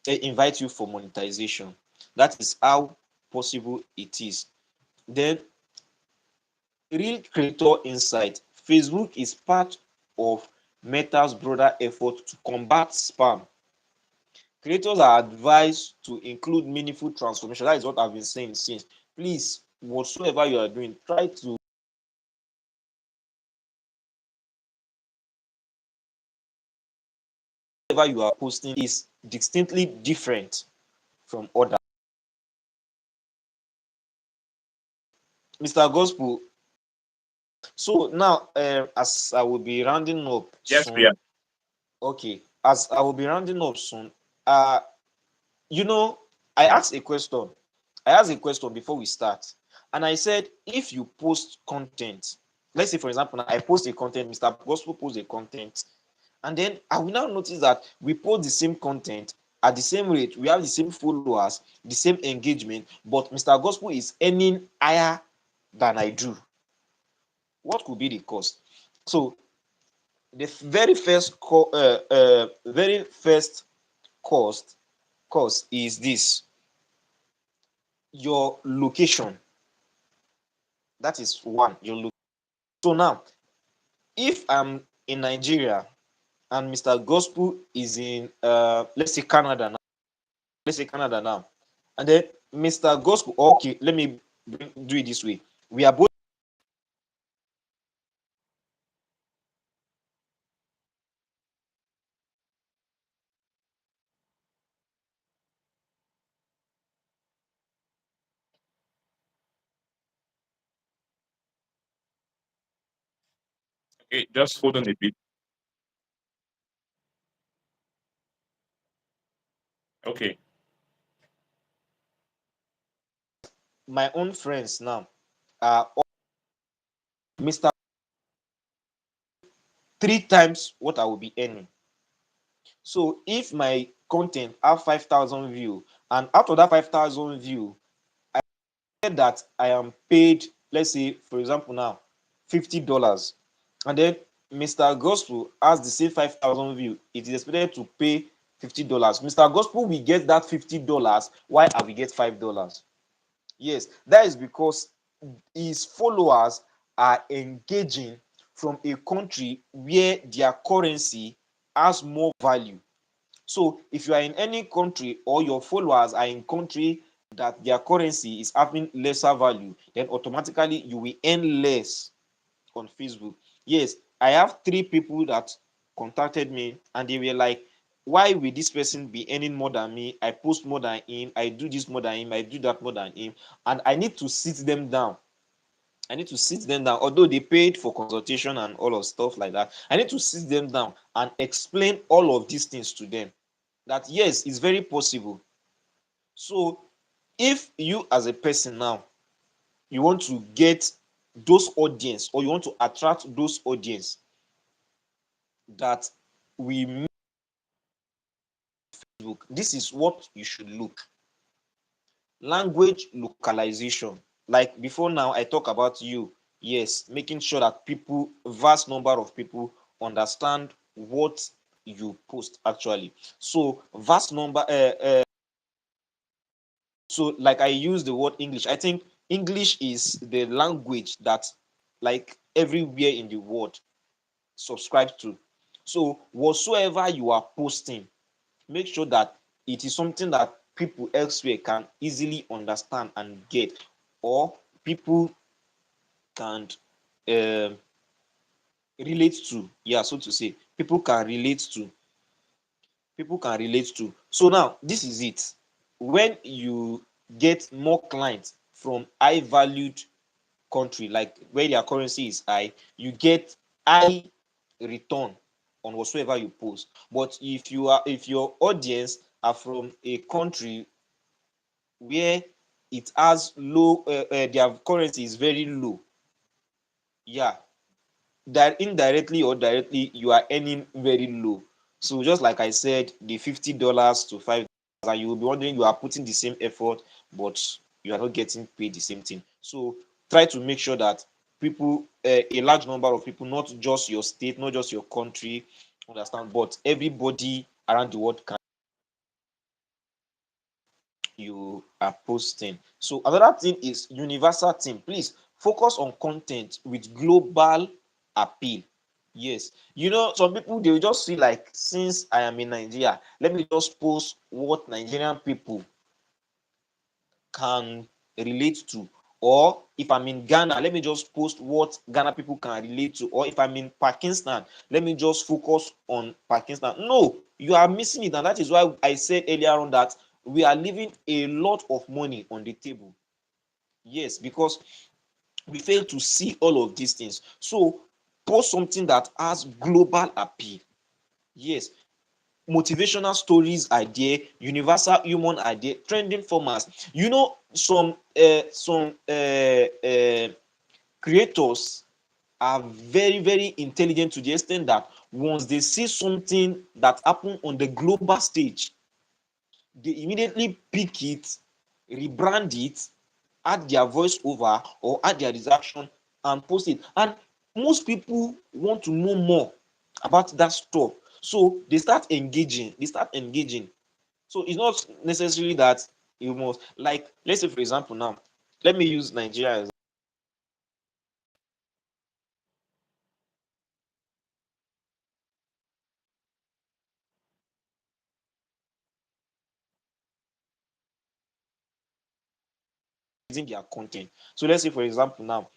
invite you for monetization. That is how possible it is. Then Real creator insight. Facebook is part of Meta's broader effort to combat spam. Creators are advised to include meaningful transformation. That is what I've been saying since. Please, whatsoever you are doing, try to whatever you are posting is distinctly different from others. Mr. Gospel. So now, as I will be rounding up Yes, we are. soon, okay, as I will be rounding up soon, uh, you know, I asked a question. I asked a question before we start, and I said, if you post content, let's say for example, now I post a content, Mr. Gospel posts a content, and then I will now notice that we post the same content at the same rate, we have the same followers, the same engagement, but Mr. Gospel is earning higher than I do. What could be the cause? So the very first cost cause is this: your location. That is one. Your location. So now, if I'm in Nigeria and Mr. Gospel is in let's say Canada now, and then Mr. Gospel, okay, let me do it this way. We are both Okay, just hold on a bit. Okay. my own friends now are Mr. three times what I will be earning. So if my content have 5,000 view, and out of that 5,000 view, I said that I am paid, let's say for example now, $50, and then Mr. Gospel has the same 5,000 view, it is expected to pay $50. Mr. Gospel will get that $50, while I will get $5. Yes, that is because his followers are engaging from a country where their currency has more value. So if you are in any country or your followers are in country that their currency is having lesser value, then automatically you will earn less on Facebook. Yes, I have three people that contacted me and they were like, why will this person be earning more than me? I post more than him, I do this more than him, I do that more than him. And I need to sit them down. I need to sit them down, although they paid for consultation and all of stuff like that. I need to sit them down and explain all of these things to them. That yes, it's very possible. So if you as a person now, you want to get those audience or you want to attract those audience that we make Facebook, this is what you should look. Language localization. Like before now, I talk about you. Yes, making sure that people, vast number of people, understand what you post actually. So vast number. So like I use the word English. I think English is the language that like everywhere in the world subscribe to. So whatsoever you are posting, make sure that it is something that people elsewhere can easily understand and get, or people can um, relate to. Yeah, so to say, people can relate to. So now this is it. When you get more clients from high valued country, like where their currency is high, you get high return on whatsoever you post. But if your audience are from a country where it has low their currency is very low, yeah, that indirectly or directly you are earning very low. So just like I said, the $50 to $5, and you will be wondering, you are putting the same effort but you are not getting paid the same thing. So try to make sure that people, a large number of people, not just your state, not just your country, understand, but everybody around the world can you are posting. So another thing is universal theme. Please Focus on content with global appeal. Yes, some people, they will just see, like, since I am in Nigeria, let me just post what Nigerian people can relate to. Or if I'm in Ghana, let me just post what Ghana people can relate to. Or if I'm in Pakistan, let me just focus on Pakistan. No, you are missing it. And that is why I said earlier on that we are leaving a lot of money on the table. Yes, because we fail to see all of these things. So post something that has global appeal. Yes, motivational stories are there, universal human are there, trending formats. Some creators are very, very intelligent to the extent that once they see something that happen on the global stage, they immediately pick it, rebrand it, add their voice over or add their reaction and post it. And most people want to know more about that stuff. So they start engaging. So it's not necessarily that you must, like, let's say for example now, let me use Nigeria as using their content. So let's say for example now,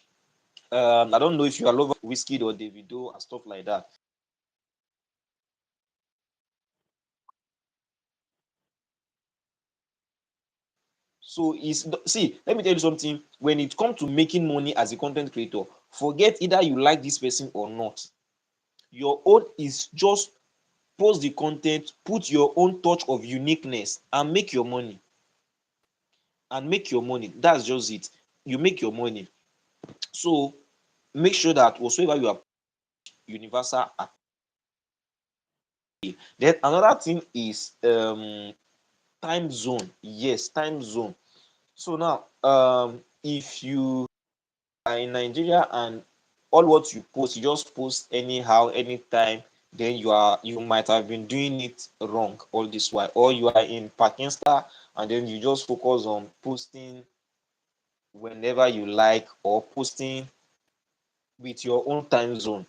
I don't know if you are lover Whiskey or Davido and stuff like that. So see, let me tell you something. When it comes to making money as a content creator, forget either you like this person or not. Your own is just post the content, put your own touch of uniqueness, and make your money. That's just it. You make your money. So make sure that whatsoever you are universal appeal. Then another thing is time zone. Yes, time zone. So now, if you are in Nigeria and all what you post, you just post anyhow, anytime, then you might have been doing it wrong all this while. Or you are in Pakistan and then you just focus on posting whenever you like or posting with your own time zone.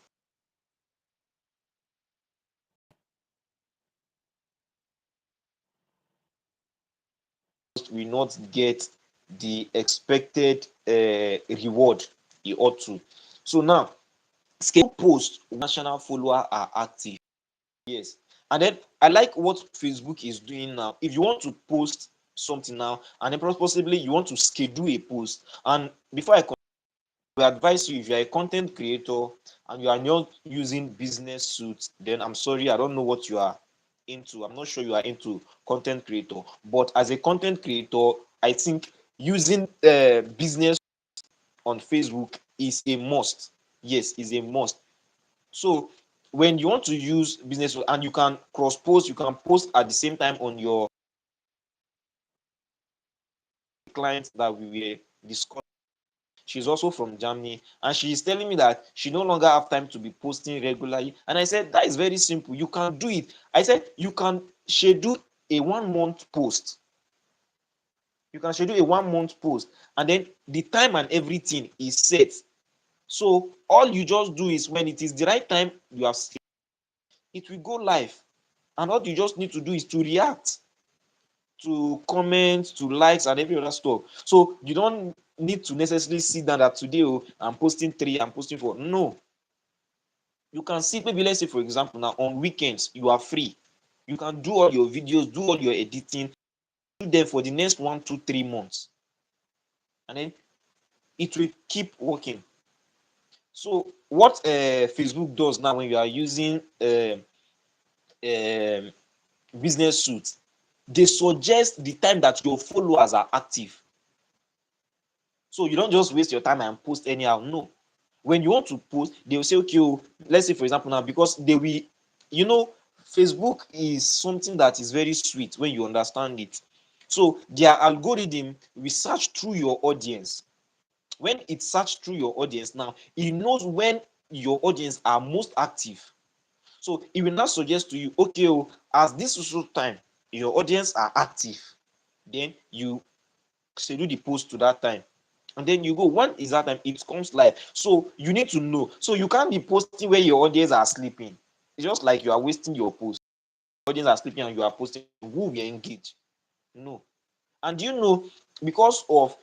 Will not get the expected reward he ought to. So now, scale post national follower are active. Yes. And then I like what Facebook is doing now. If you want to post something now, and then possibly you want to schedule a post, and before I advise you, if you're a content creator and you are not using business suits, then I'm sorry, I don't know what you are into. I'm not sure you are into content creator. But as a content creator, I think using business on Facebook is a must. Yes, is a must. So when you want to use business and you can cross post, you can post at the same time on your clients that we were discussing. She's also from Germany, and she is telling me that she no longer have time to be posting regularly. And I said that is very simple. You can do it. I said you can schedule a 1 month post. You can schedule a 1 month post, and then the time and everything is set. So all you just do is when it is the right time, you have it will go live, and all you just need to do is to react to comments, to likes, and every other stuff. So you don't need to necessarily sit down that today, oh, I'm posting 3, I'm posting 4. No, you can sit, maybe let's say for example now on weekends you are free. You can do all your videos, do all your editing, do them for the next 1, 2, 3 months, and then it will keep working. So what Facebook does now when you are using um business suits, they suggest the time that your followers are active. So you don't just waste your time and post anyhow. No. When you want to post, they will say, okay, oh, let's say for example now, because they will, you know, Facebook is something that is very sweet when you understand it. So their algorithm will search through your audience. When it search through your audience now, it knows when your audience are most active. So it will not suggest to you, okay, oh, as this social time, your audience are active, then you schedule the post to that time. and then you go, when is that time it comes live? So you need to know. So you can't be posting where your audience are sleeping. It's just like you are wasting your post. Audience are sleeping and you are posting, who will engage? No. And you know, because of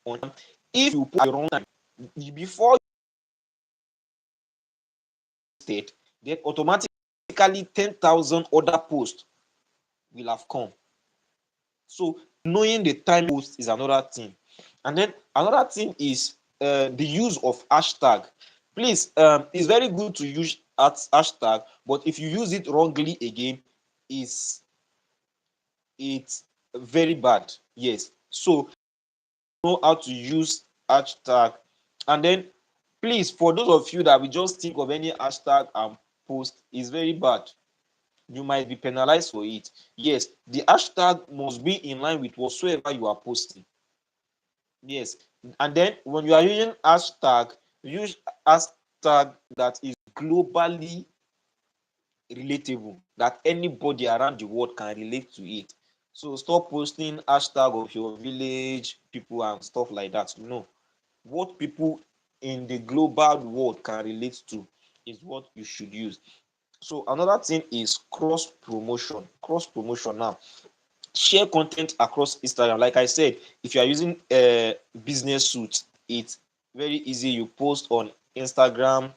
on, if you put the wrong time before state, then automatically 10,000 other posts will have come. So knowing the time post is another thing. And then another thing is the use of hashtag. Please, it's very good to use hashtag, but if you use it wrongly again, is it's very bad. Yes. So know how to use hashtag. And then please, for those of you that will just think of any hashtag and post, is very bad. You might be penalized for it. Yes, the hashtag must be in line with whatsoever you are posting. Yes, and then when you are using hashtag, use hashtag that is globally relatable, that anybody around the world can relate to it. So stop posting hashtag of your village people and stuff like that. No, what people in the global world can relate to is what you should use. So another thing is cross promotion. Cross promotion now. Share content across Instagram. Like I said, if you are using business suit, it's very easy. You post on Instagram,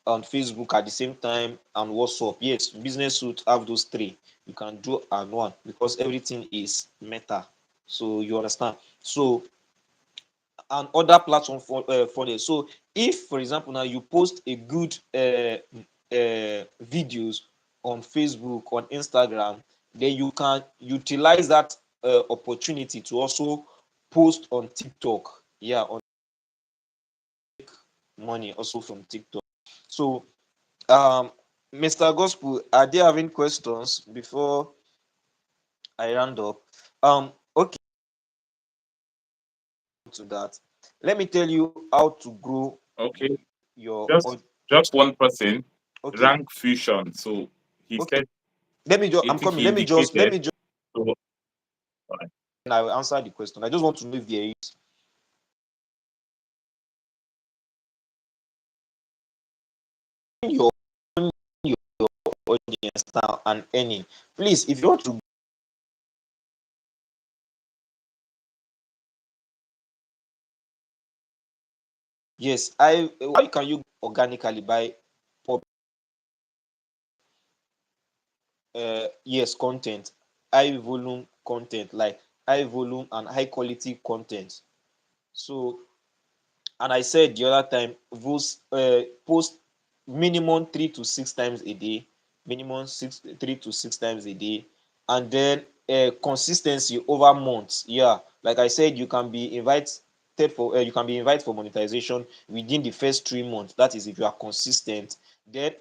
on Facebook at the same time, and WhatsApp. Yes, business suit have those three. You can do and one because everything is meta. So you understand. So and other platform for this. So if, for example, now you post a good videos on Facebook, on Instagram, then you can utilize that opportunity to also post on TikTok. Yeah, on money also from TikTok. So Mr. Gospel, are they having questions before I round up? Okay, to that. Let me tell you how to grow Okay, your just one person, okay. rank fusion. So he Okay, said, let me just, I I'm think coming. he Let indicated. me just, So, uh, and I will answer the question. I just want to know if there is your your audience now and any. Please, if you want to, yes, how can you organically by yes, content, high volume content, like high volume and high quality content. So, and I said the other time, post minimum 3 to 6 times a day, minimum 3 to 6 times a day, and then consistency over months. Yeah, like I said, you can be invited for monetization within the first 3 months. That is if you are consistent. Then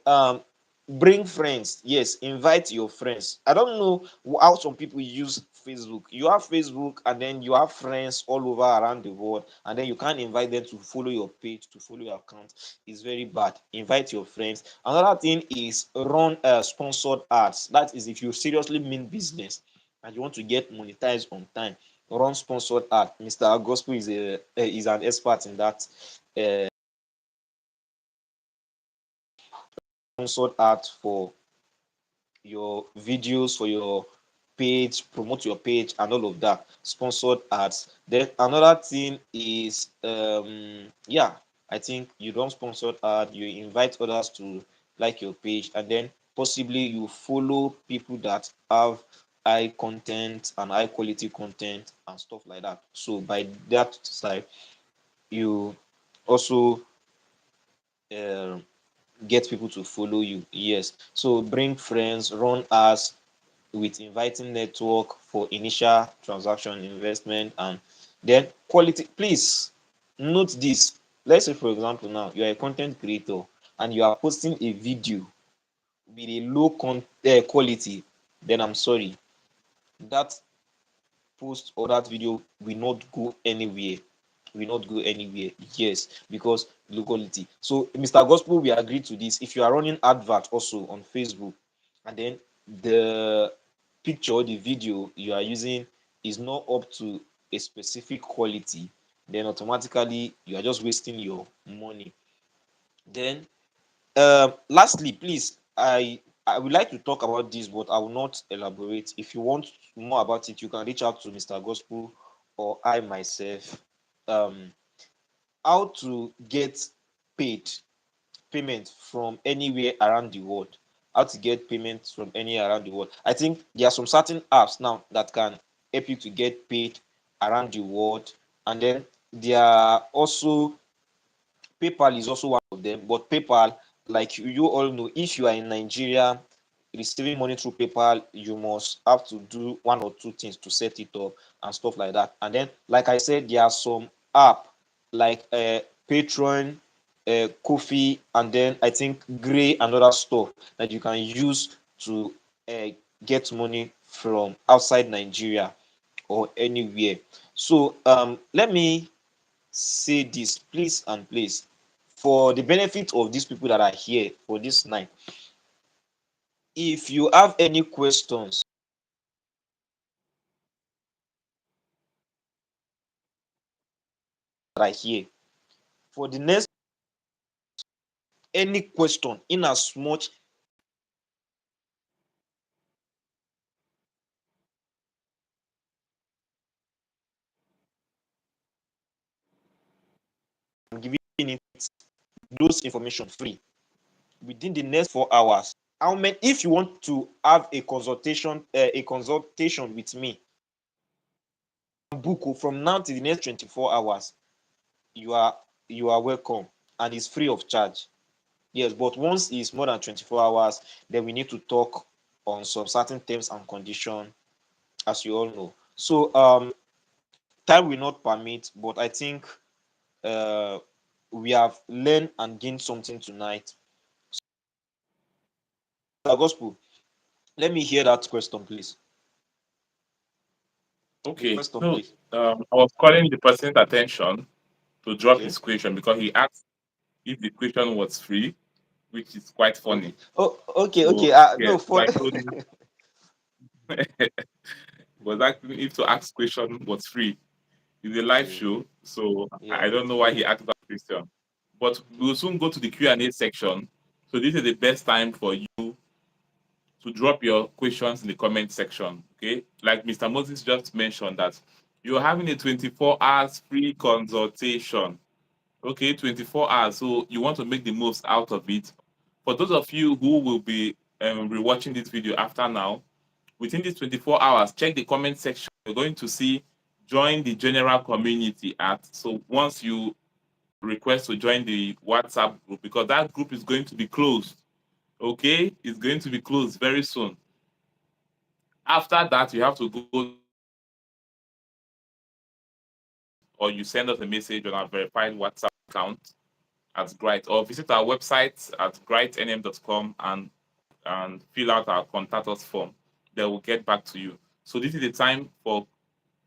bring friends. Yes, invite your friends. I don't know how some people use Facebook. You have Facebook and then you have friends all over around the world, and then you can't invite them to follow your page, to follow your account. It's very bad. Invite your friends. Another thing is run sponsored ads. That is if you seriously mean business and you want to get monetized on time, run sponsored ad. Mr. Gospel is an expert in that. uh, Sponsored ads for your videos, for your page, promote your page and all of that. Sponsored ads. Then another thing is yeah, I think you don't sponsor ad, you invite others to like your page, and then possibly you follow people that have high content and high quality content and stuff like that. So by that side, you also um get people to follow you. Yes. So bring friends, run ads with inviting network for initial transaction investment, and then quality. Please note this. Let's say, for example, now you are a content creator and you are posting a video with a low quality, then I'm sorry, that post or that video will not go anywhere. Will not go anywhere. Yes, because low quality. So Mr. Gospel, we agree to this. If you are running advert also on Facebook, and then the picture or the video you are using is not up to a specific quality, then automatically you are just wasting your money. Then lastly, please, I would like to talk about this, but I will not elaborate. If you want more about it, you can reach out to Mr. Gospel or I myself. um how to get paid payment from anywhere around the world. How to get payments from anywhere around the world. I think there are some certain apps now that can help you to get paid around the world. And then there are also PayPal is also one of them. But PayPal, like you all know, if you are in Nigeria receiving money through PayPal, you must have to do one or two things to set it up and stuff like that. And then, like I said, there are some app like Patreon, Kofi, and then I think Gray and other stuff that you can use to uh, get money from outside Nigeria or anywhere. So let me say this, please and please, for the benefit of these people that are here for this night. If you have any questions that are here for the next, any question in as much I'm giving it those information free within the next 4 hours. How many, if you want to have a consultation with me, book from now to the next 24 hours, you are welcome, and it's free of charge. Yes, but once it's more than 24 hours, then we need to talk on some certain terms and conditions, as you all know. So time will not permit, but I think uh we have learned and gained something tonight. So, Gospel, let me hear that question, please. The Okay, question, so please. I was calling the person's attention to drop Okay. his question because he asked if the question was free, which is quite Okay. funny. Oh, okay, So okay. yeah, No, so for I told him was asking if to ask question was free. It's a live okay. show, so Yeah. I don't know why he asked that question. But Okay. we'll soon go to the Q&A section. So this is the best time for you to drop your questions in the comment section. Okay, like Mr. Moses just mentioned that you're having a 24 hours free consultation. Okay, 24 hours. So you want to make the most out of it. For those of you who will be rewatching this video after now, within these 24 hours, check the comment section. You're going to see join the general community at. So once you request to join the WhatsApp group, because that group is going to be closed. Okay, it's going to be closed very soon. After that, you have to go or you send us a message on our verified WhatsApp account at Gwrite, or visit our website at gwritenm.com and fill out our contact us form. They will get back to you. So this is the time for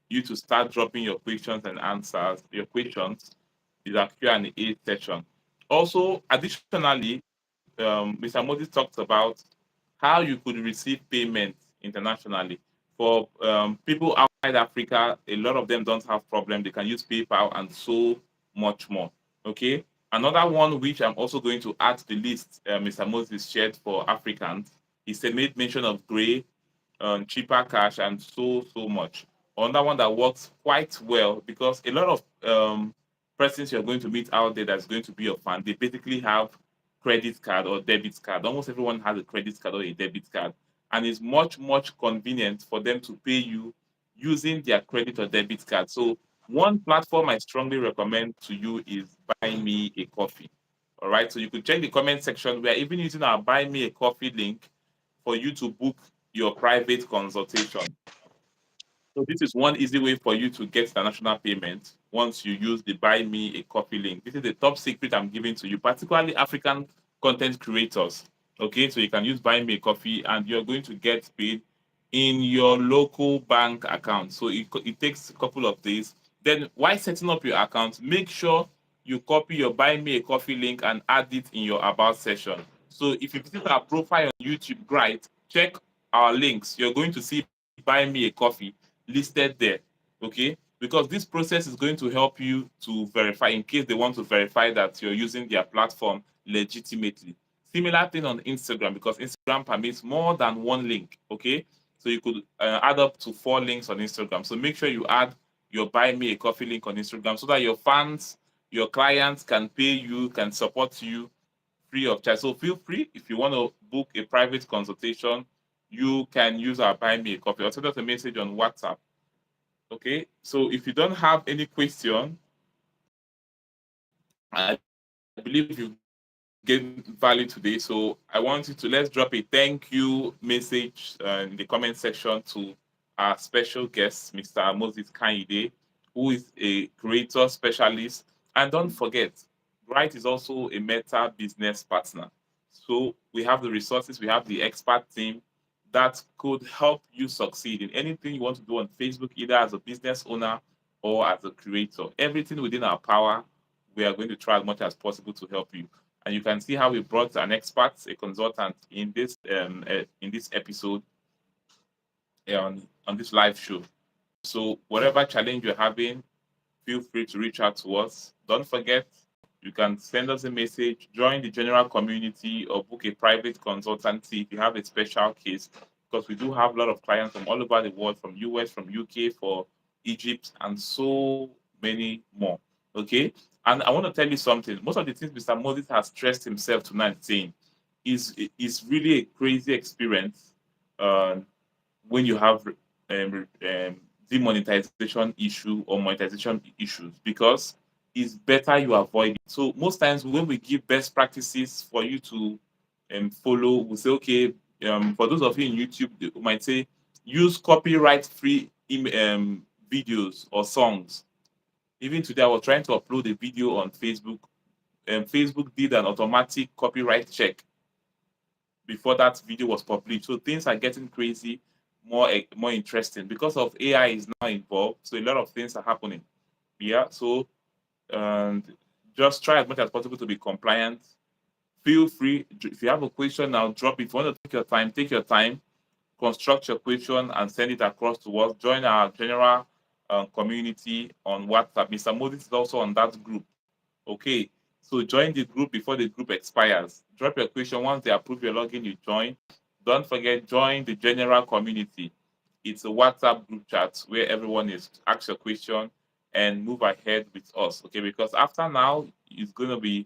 you to start dropping your questions and answers. Your questions is our Q&A session. Also, additionally, Mr. Moses talked about how you could receive payments internationally. For people outside Africa, a lot of them don't have problem. They can use PayPal and so much more. Okay. Another one which I'm also going to add to the list, Mr. Moses shared for Africans, is they made mention of Gray, cheaper cash, and so much. Another one that works quite well because a lot of persons you're going to meet out there that's going to be your fan, they basically have credit card or debit card. Almost everyone has a credit card or a debit card, and it's much convenient for them to pay you using their credit or debit card. So one platform I strongly recommend to you is Buy Me a Coffee. All right, so you could check the comment section. We are even using our Buy Me a Coffee link for you to book your private consultation. So this is one easy way for you to get international payment once you use the Buy Me a Coffee link. This is the top secret I'm giving to you, particularly African content creators. Okay, so you can use Buy Me a Coffee and you're going to get paid in your local bank account. So it takes a couple of days. Then while setting up your account, make sure you copy your Buy Me a Coffee link and add it in your About section. So if you visit our profile on YouTube, Gwrite, check our links, you're going to see buy me a coffee listed there. Okay, because this process is going to help you to verify, in case they want to verify that you're using their platform legitimately. Similar thing on Instagram, because Instagram permits more than one link. Okay, so you could add up to 4 links on Instagram. So make sure you add your buy me a coffee link on Instagram, so that your fans, your clients can pay you, can support you free of charge. So feel free, if you want to book a private consultation, you can use our buy me a coffee or send us a message on WhatsApp. Okay, so if you don't have any question, I believe you've gained value today. So I want you to, let's drop a thank you message in the comment section to our special guest, Mr. Moses Kayode, who is a creator specialist. And don't forget, Gwrite is also a Meta business partner. So we have the resources, we have the expert team that could help you succeed in anything you want to do on Facebook, either as a business owner or as a creator. Everything within our power, we are going to try as much as possible to help you. And you can see how we brought an expert, a consultant in this episode on this live show. So whatever challenge you're having, feel free to reach out to us. Don't forget, you can send us a message, join the general community, or book a private consultancy if you have a special case, because we do have a lot of clients from all over the world, from US, from UK, for Egypt, and so many more. Okay. And I want to tell you something. Most of the things Mr. Moses has stressed himself tonight saying is really a crazy experience when you have demonetization issue or monetization issues, because it's better you avoid it. So most times when we give best practices for you to follow, we say, okay, for those of you in YouTube, they might say use copyright free videos or songs. Even today, I was trying to upload a video on Facebook, and Facebook did an automatic copyright check before that video was published. So things are getting crazy, more interesting because of AI is now involved. So a lot of things are happening. Yeah. So and just try as much as possible to be compliant. Feel free, if you have a question now, drop it. If you want to take your time, construct your question and send it across to us. Join our general community on WhatsApp. Mr. Moses is also on that group. Okay, so join the group before the group expires. Drop your question. Once they approve your login, you join. Don't forget, join the general community. It's a WhatsApp group chat where everyone is ask your question and move ahead with us. Okay, because after now, it's going to be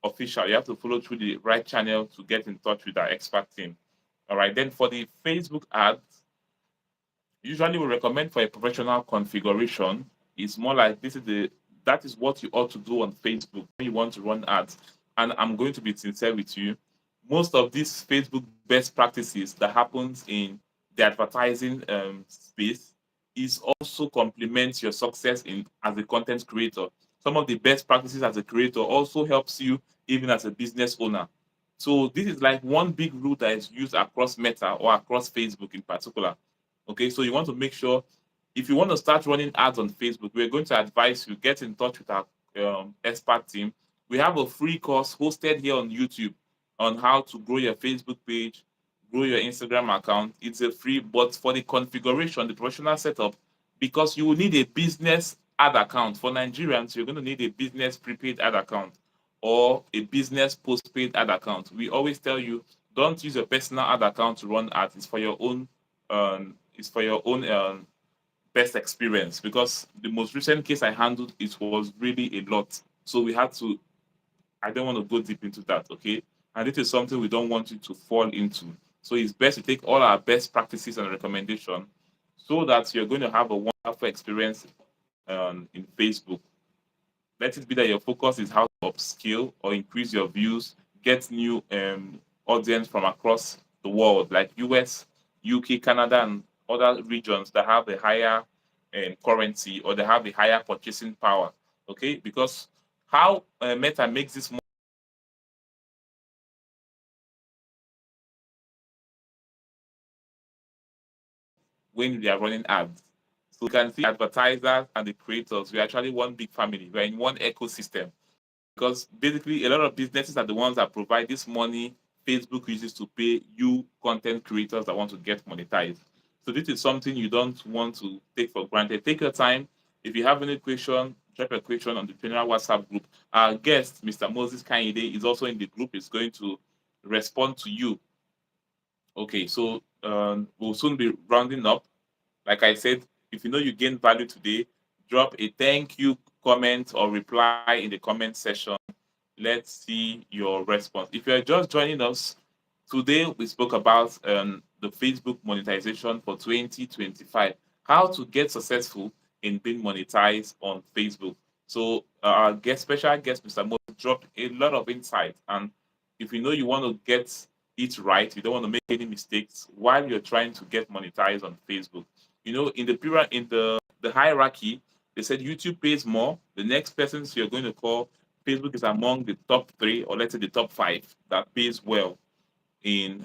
official. You have to follow through the right channel to get in touch with our expert team. All right, then for the Facebook ads, usually we recommend for a professional configuration. It's more like that is what you ought to do on Facebook when you want to run ads. And I'm going to be sincere with you. Most of these Facebook best practices that happens in the advertising space is also complements your success in as a content creator. Some of the best practices as a creator also helps you even as a business owner. So this is like one big rule that is used across Meta or across Facebook in particular. Okay, so you want to make sure, if you want to start running ads on Facebook, we're going to advise you get in touch with our expert team. We have a free course hosted here on YouTube on how to grow your Facebook page, grow your Instagram account. It's a free, but for the configuration, the professional setup, because you will need a business ad account. For Nigerians, you're going to need a business prepaid ad account or a business postpaid ad account. We always tell you, don't use your personal ad account to run ads. It's for your own best experience, because the most recent case I handled, it was really a lot. So we had to, I don't want to go deep into that, okay? And it is something we don't want you to fall into. So it's best to take all our best practices and recommendation so that you're going to have a wonderful experience in Facebook. Let it be that your focus is how to upskill or increase your views, get new audience from across the world, like US, UK, Canada, and other regions that have a higher currency or they have a higher purchasing power. Okay, because how Meta makes this when they are running ads. So you can see advertisers and the creators, we're actually one big family. We're in one ecosystem, because basically a lot of businesses are the ones that provide this money Facebook uses to pay you content creators that want to get monetized. So this is something you don't want to take for granted. Take your time. If you have any question, drop a question on the general WhatsApp group. Our guest, Mr. Moses Kayode, is also in the group. Is going to respond to you. Okay, so we'll soon be rounding up. Like I said, if you know you gained value today, drop a thank you comment or reply in the comment section. Let's see your response. If you're just joining us, today we spoke about the Facebook monetization for 2025, how to get successful in being monetized on Facebook. So our guest, special guest, Mr. Mo, dropped a lot of insight. And if you know you want to get it right, you don't want to make any mistakes while you're trying to get monetized on Facebook. You know, in the period in the hierarchy, they said YouTube pays more. The next person you're going to call, Facebook is among the top three, or let's say the top five that pays well in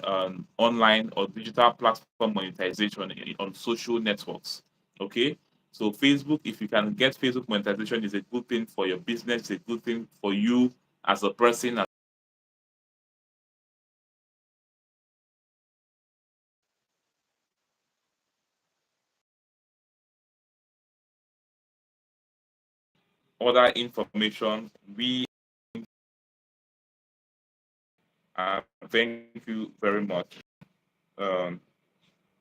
online or digital platform monetization on social networks. Okay, so Facebook, if you can get Facebook monetization, is a good thing for your business. It's a good thing for you as a person. Other information, we thank you very much um,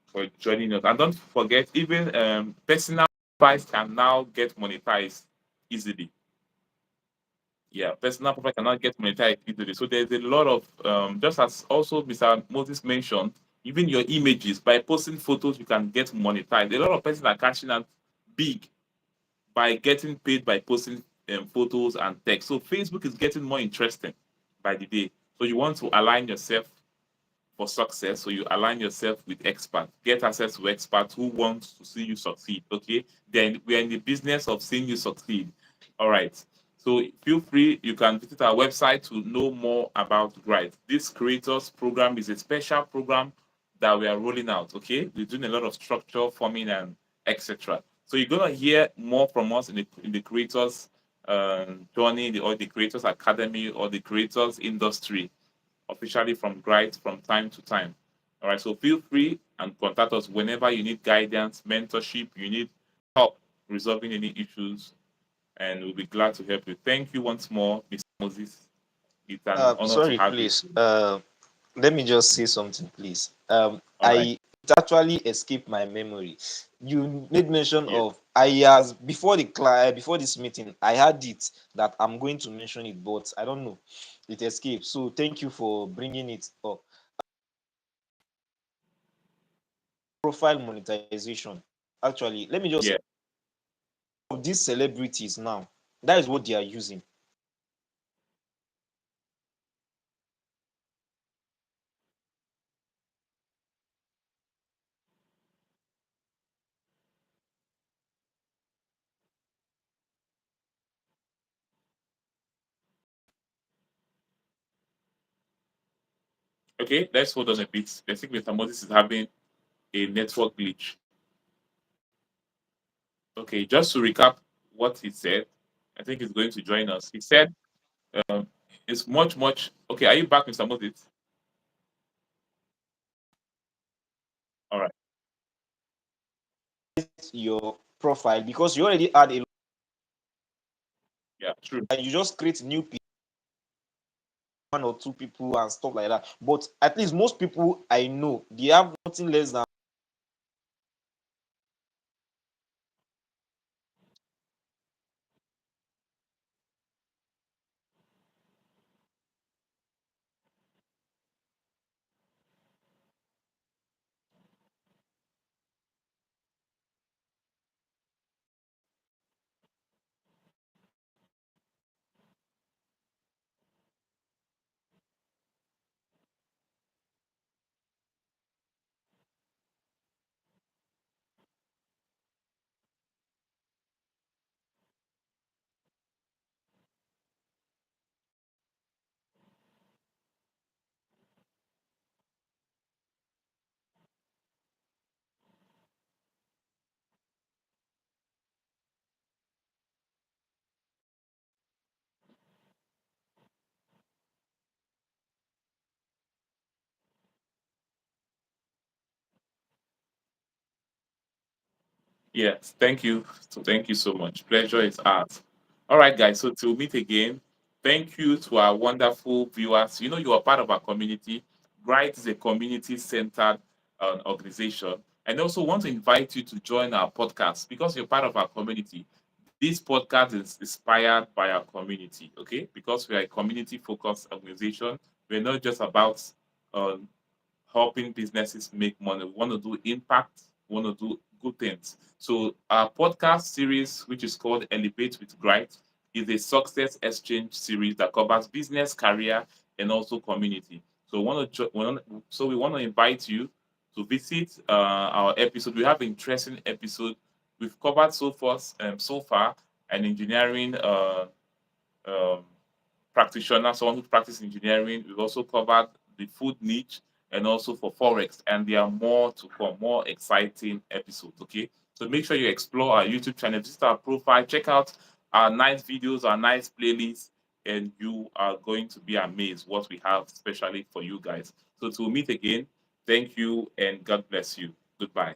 for joining us. And don't forget, even personal price can now get monetized easily. Yeah, personal profile cannot get monetized easily. So there's a lot of just as also Mr. Moses mentioned, even your images by posting photos, you can get monetized. A lot of persons are cashing out big by getting paid by posting photos and text. So Facebook is getting more interesting by the day. So you want to align yourself for success. So you align yourself with experts, get access to experts who want to see you succeed. Okay, then we are in the business of seeing you succeed. All right. So feel free, you can visit our website to know more about Gwrite. This creators program is a special program that we are rolling out. Okay, we're doing a lot of structure, forming, and etc. So you're gonna hear more from us in the creators journey, or the creators academy, or the creators industry officially from Gwrite from time to time. All right, so feel free and contact us whenever you need guidance, mentorship, you need help resolving any issues, and we'll be glad to help you. Thank you once more, Mr. Moses. It's an honor to Sorry, have you. please. Let me just say something, please. All right. It actually escaped my memory. You made mention Yes. of I as before before this meeting, I had it that I'm going to mention it, but I don't know. It escaped. So thank you for bringing it up. Profile monetization. Actually, let me just say Yeah. of these celebrities now. That is what they are using. Okay, let's hold on a bit. I think Mr. Moses is having a network glitch. Okay, just to recap what he said, I think he's going to join us. He said um, it's much. Okay, are you back, Mr. Moses? All right. Your profile because you already had a Yeah, true. and you just create new people, one or two people and stuff like that. But at least most people I know they have nothing less than Yes, thank you. So thank you so much. Pleasure is ours. All right, guys. So till meet again. Thank you to our wonderful viewers. You know you are part of our community. Gwrite is a community-centered organization, and also want to invite you to join our podcast because you're part of our community. This podcast is inspired by our community. Okay, because we are a community-focused organization. We're not just about um, helping businesses make money. We want to do impact, we want to do good things. So our podcast series, which is called Elevate with Gwrite, is a success exchange series that covers business, career, and also community. So we want to invite you to visit our episode. We have interesting episode. We've covered so far an engineering um, practitioner, someone who practices engineering. We've also covered the food niche and also for Forex. And there are more to come, more exciting episodes. Okay. So make sure you explore our YouTube channel, visit our profile, check out our nice videos, our nice playlists, and you are going to be amazed what we have especially for you guys. So till we meet again, thank you and God bless you. Goodbye.